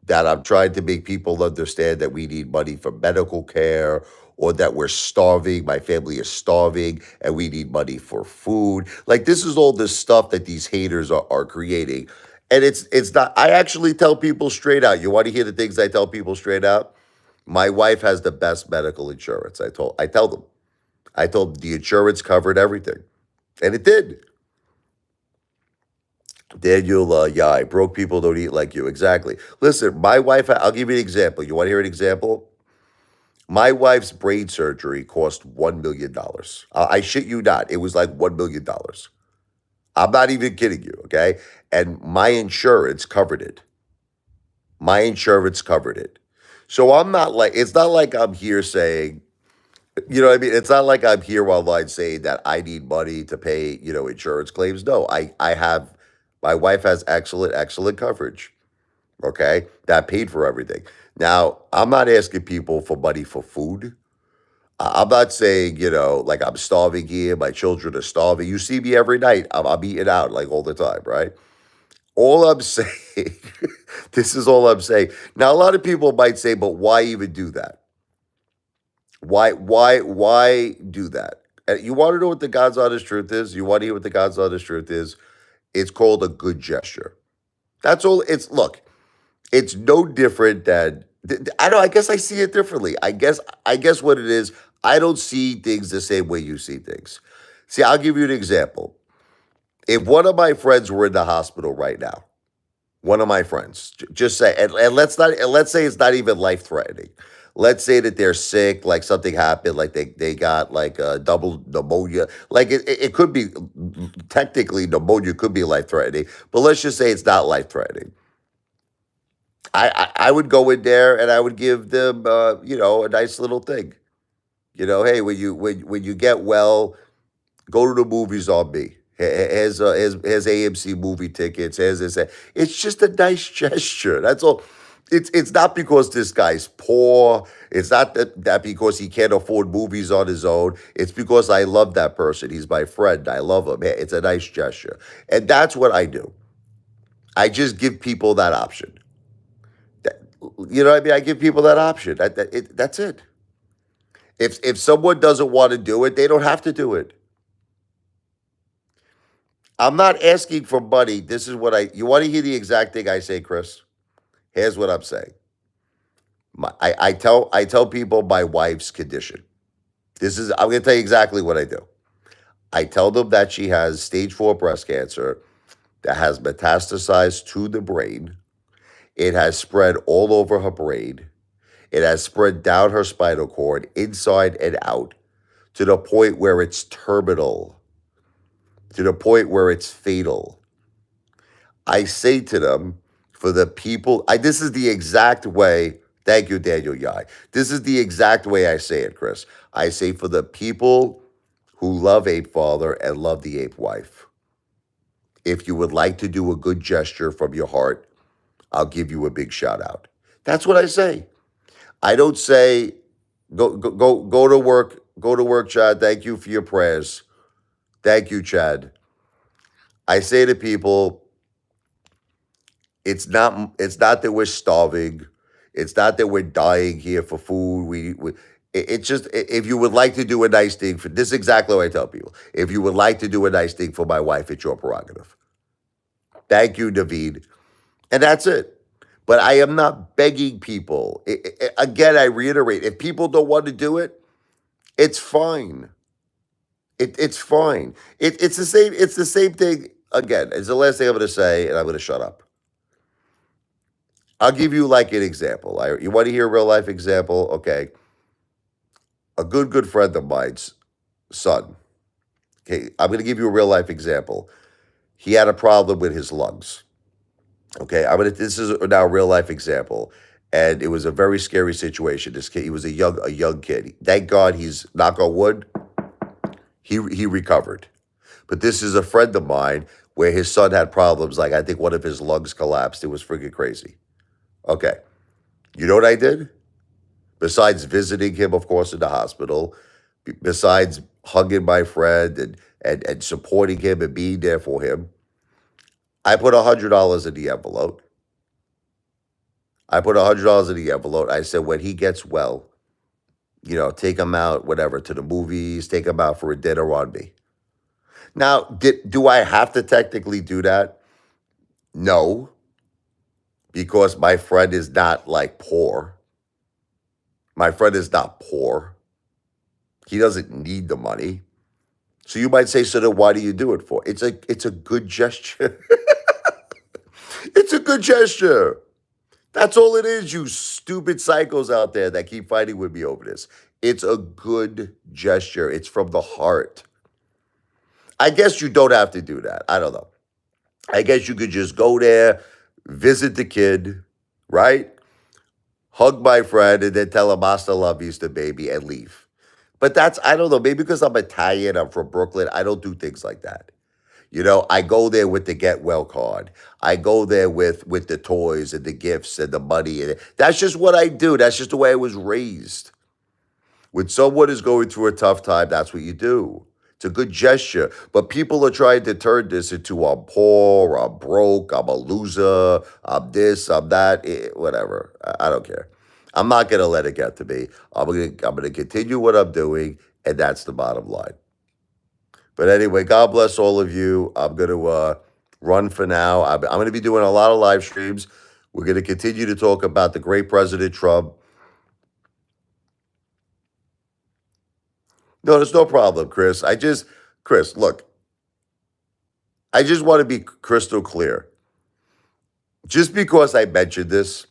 that I'm trying to make people understand that we need money for medical care or that we're starving, my family is starving, and we need money for food. Like this is all this stuff that these haters are creating. And it's not I actually tell people straight out. You want to hear the things I tell people straight out? My wife has the best medical insurance. I tell them. I told them the insurance covered everything. And it did. Daniel, yeah, broke people don't eat like you. Exactly. Listen, my wife, I'll give you an example. You want to hear an example? My wife's brain surgery cost $1 million. I shit you not. It was like $1 million. I'm not even kidding you, okay? And my insurance covered it. My insurance covered it. So I'm not like, it's not like I'm here saying, you know what I mean? It's not like I'm here online saying that I need money to pay, insurance claims. No, I have, my wife has excellent, excellent coverage. Okay. That paid for everything. Now, I'm not asking people for money for food. I'm not saying, like I'm starving here. My children are starving. You see me every night. I'm eating out like all the time, right? All I'm saying, this is all I'm saying. Now, a lot of people might say, but why even do that? Why do that? You want to know what the God's honest truth is? You want to hear what the God's honest truth is? It's called a good gesture. That's all. Look. It's no different than I don't. I guess I see it differently. I guess what it is. I don't see things the same way you see things. See, I'll give you an example. If one of my friends were in the hospital right now, one of my friends, just say, and let's say it's not even life threatening. Let's say that they're sick, like something happened, like they got like a double pneumonia. Like it could be technically pneumonia could be life threatening, but let's just say it's not life threatening. I would go in there and I would give them a nice little thing. Hey, when you get well, go to the movies on me. Has AMC movie tickets. Has this. It's just a nice gesture. That's all. It's not because this guy's poor. It's not that because he can't afford movies on his own. It's because I love that person. He's my friend. I love him. It's a nice gesture, and that's what I do. I just give people that option. That- You know what I mean? I give people that option. That's it. If someone doesn't want to do it, they don't have to do it. I'm not asking for money. This is what you want to hear the exact thing I say, Chris? Here's what I'm saying. I tell people my wife's condition. I'm going to tell you exactly what I do. I tell them that she has stage 4 breast cancer that has metastasized to the brain. It has spread all over her brain. It has spread down her spinal cord, inside and out, to the point where it's terminal, to the point where it's fatal. I say to them, for the people, this is the exact way, thank you, Daniel Yai. This is the exact way I say it, Chris. I say, for the people who love Apefather and love the ape wife, if you would like to do a good gesture from your heart, I'll give you a big shout out. That's what I say. I don't say go to work, Chad. Thank you for your prayers. Thank you, Chad. I say to people, it's not that we're starving. It's not that we're dying here for food. It's just if you would like to do a nice thing for this is exactly what I tell people. If you would like to do a nice thing for my wife, it's your prerogative. Thank you, David. And that's it. But I am not begging people. Again, I reiterate, if people don't want to do it, it's fine. It's fine. It's the same. It's the same thing. Again, it's the last thing I'm going to say, and I'm going to shut up. I'll give you like an example. You want to hear a real life example? Okay. A good friend of mine's son. Okay. I'm going to give you a real life example. He had a problem with his lungs. Okay. This is now a real life example. And it was a very scary situation. This kid, he was a young kid. Thank God he's, knock on wood, he recovered. But this is a friend of mine where his son had problems. Like I think one of his lungs collapsed. It was freaking crazy. Okay. You know what I did? Besides visiting him, of course, in the hospital, besides hugging my friend and supporting him and being there for him, I put $100 in the envelope. I said, when he gets well, take him out, whatever, to the movies, take him out for a dinner on me. Now, do I have to technically do that? No, because my friend is not like poor. My friend is not poor. He doesn't need the money. So you might say, so then why do you do it for? It's a good gesture. It's a good gesture. That's all it is, you stupid psychos out there that keep fighting with me over this. It's a good gesture. It's from the heart. I guess you don't have to do that. I don't know. I guess you could just go there, visit the kid, right? Hug my friend, and then tell him hasta la vista, baby, and leave. But I don't know, maybe because I'm Italian, I'm from Brooklyn, I don't do things like that. I go there with the get well card. I go there with the toys and the gifts and the money. And that's just what I do. That's just the way I was raised. When someone is going through a tough time, that's what you do. It's a good gesture. But people are trying to turn this into I'm poor, I'm broke, I'm a loser, I'm this, I'm that, whatever. I don't care. I'm not going to let it get to me. I'm going to continue what I'm doing, and that's the bottom line. But anyway, God bless all of you. I'm going to run for now. I'm going to be doing a lot of live streams. We're going to continue to talk about the great President Trump. No, there's no problem, Chris. Chris, look, I just want to be crystal clear. Just because I mentioned this,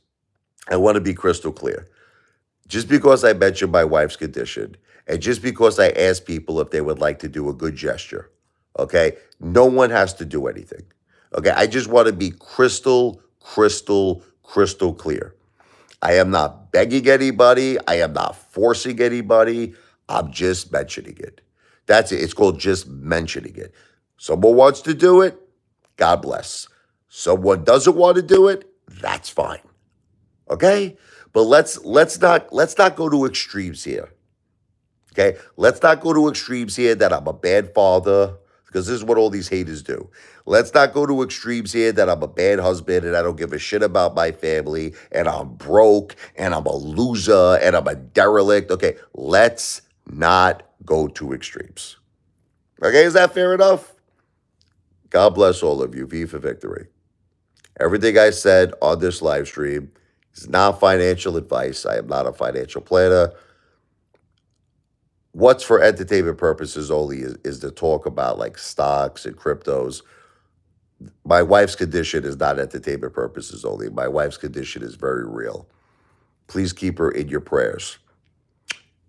I want to be crystal clear. Just because I mentioned my wife's condition, and just because I asked people if they would like to do a good gesture, okay? No one has to do anything, okay? I just want to be crystal clear. I am not begging anybody. I am not forcing anybody. I'm just mentioning it. That's it. It's called just mentioning it. Someone wants to do it, God bless. Someone doesn't want to do it, that's fine. Okay? But let's not go to extremes here. Okay? Let's not go to extremes here that I'm a bad father, because this is what all these haters do. Let's not go to extremes here that I'm a bad husband and I don't give a shit about my family and I'm broke and I'm a loser and I'm a derelict. Okay, let's not go to extremes. Okay, is that fair enough? God bless all of you. V for victory. Everything I said on this live stream is not financial advice. I am not a financial planner. What's for entertainment purposes only is to talk about like stocks and cryptos. My wife's condition is not entertainment purposes only. My wife's condition is very real. Please keep her in your prayers.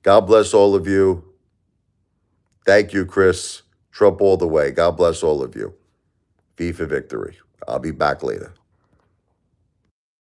God bless all of you. Thank you, Chris. Trump all the way. God bless all of you. V for victory. I'll be back later.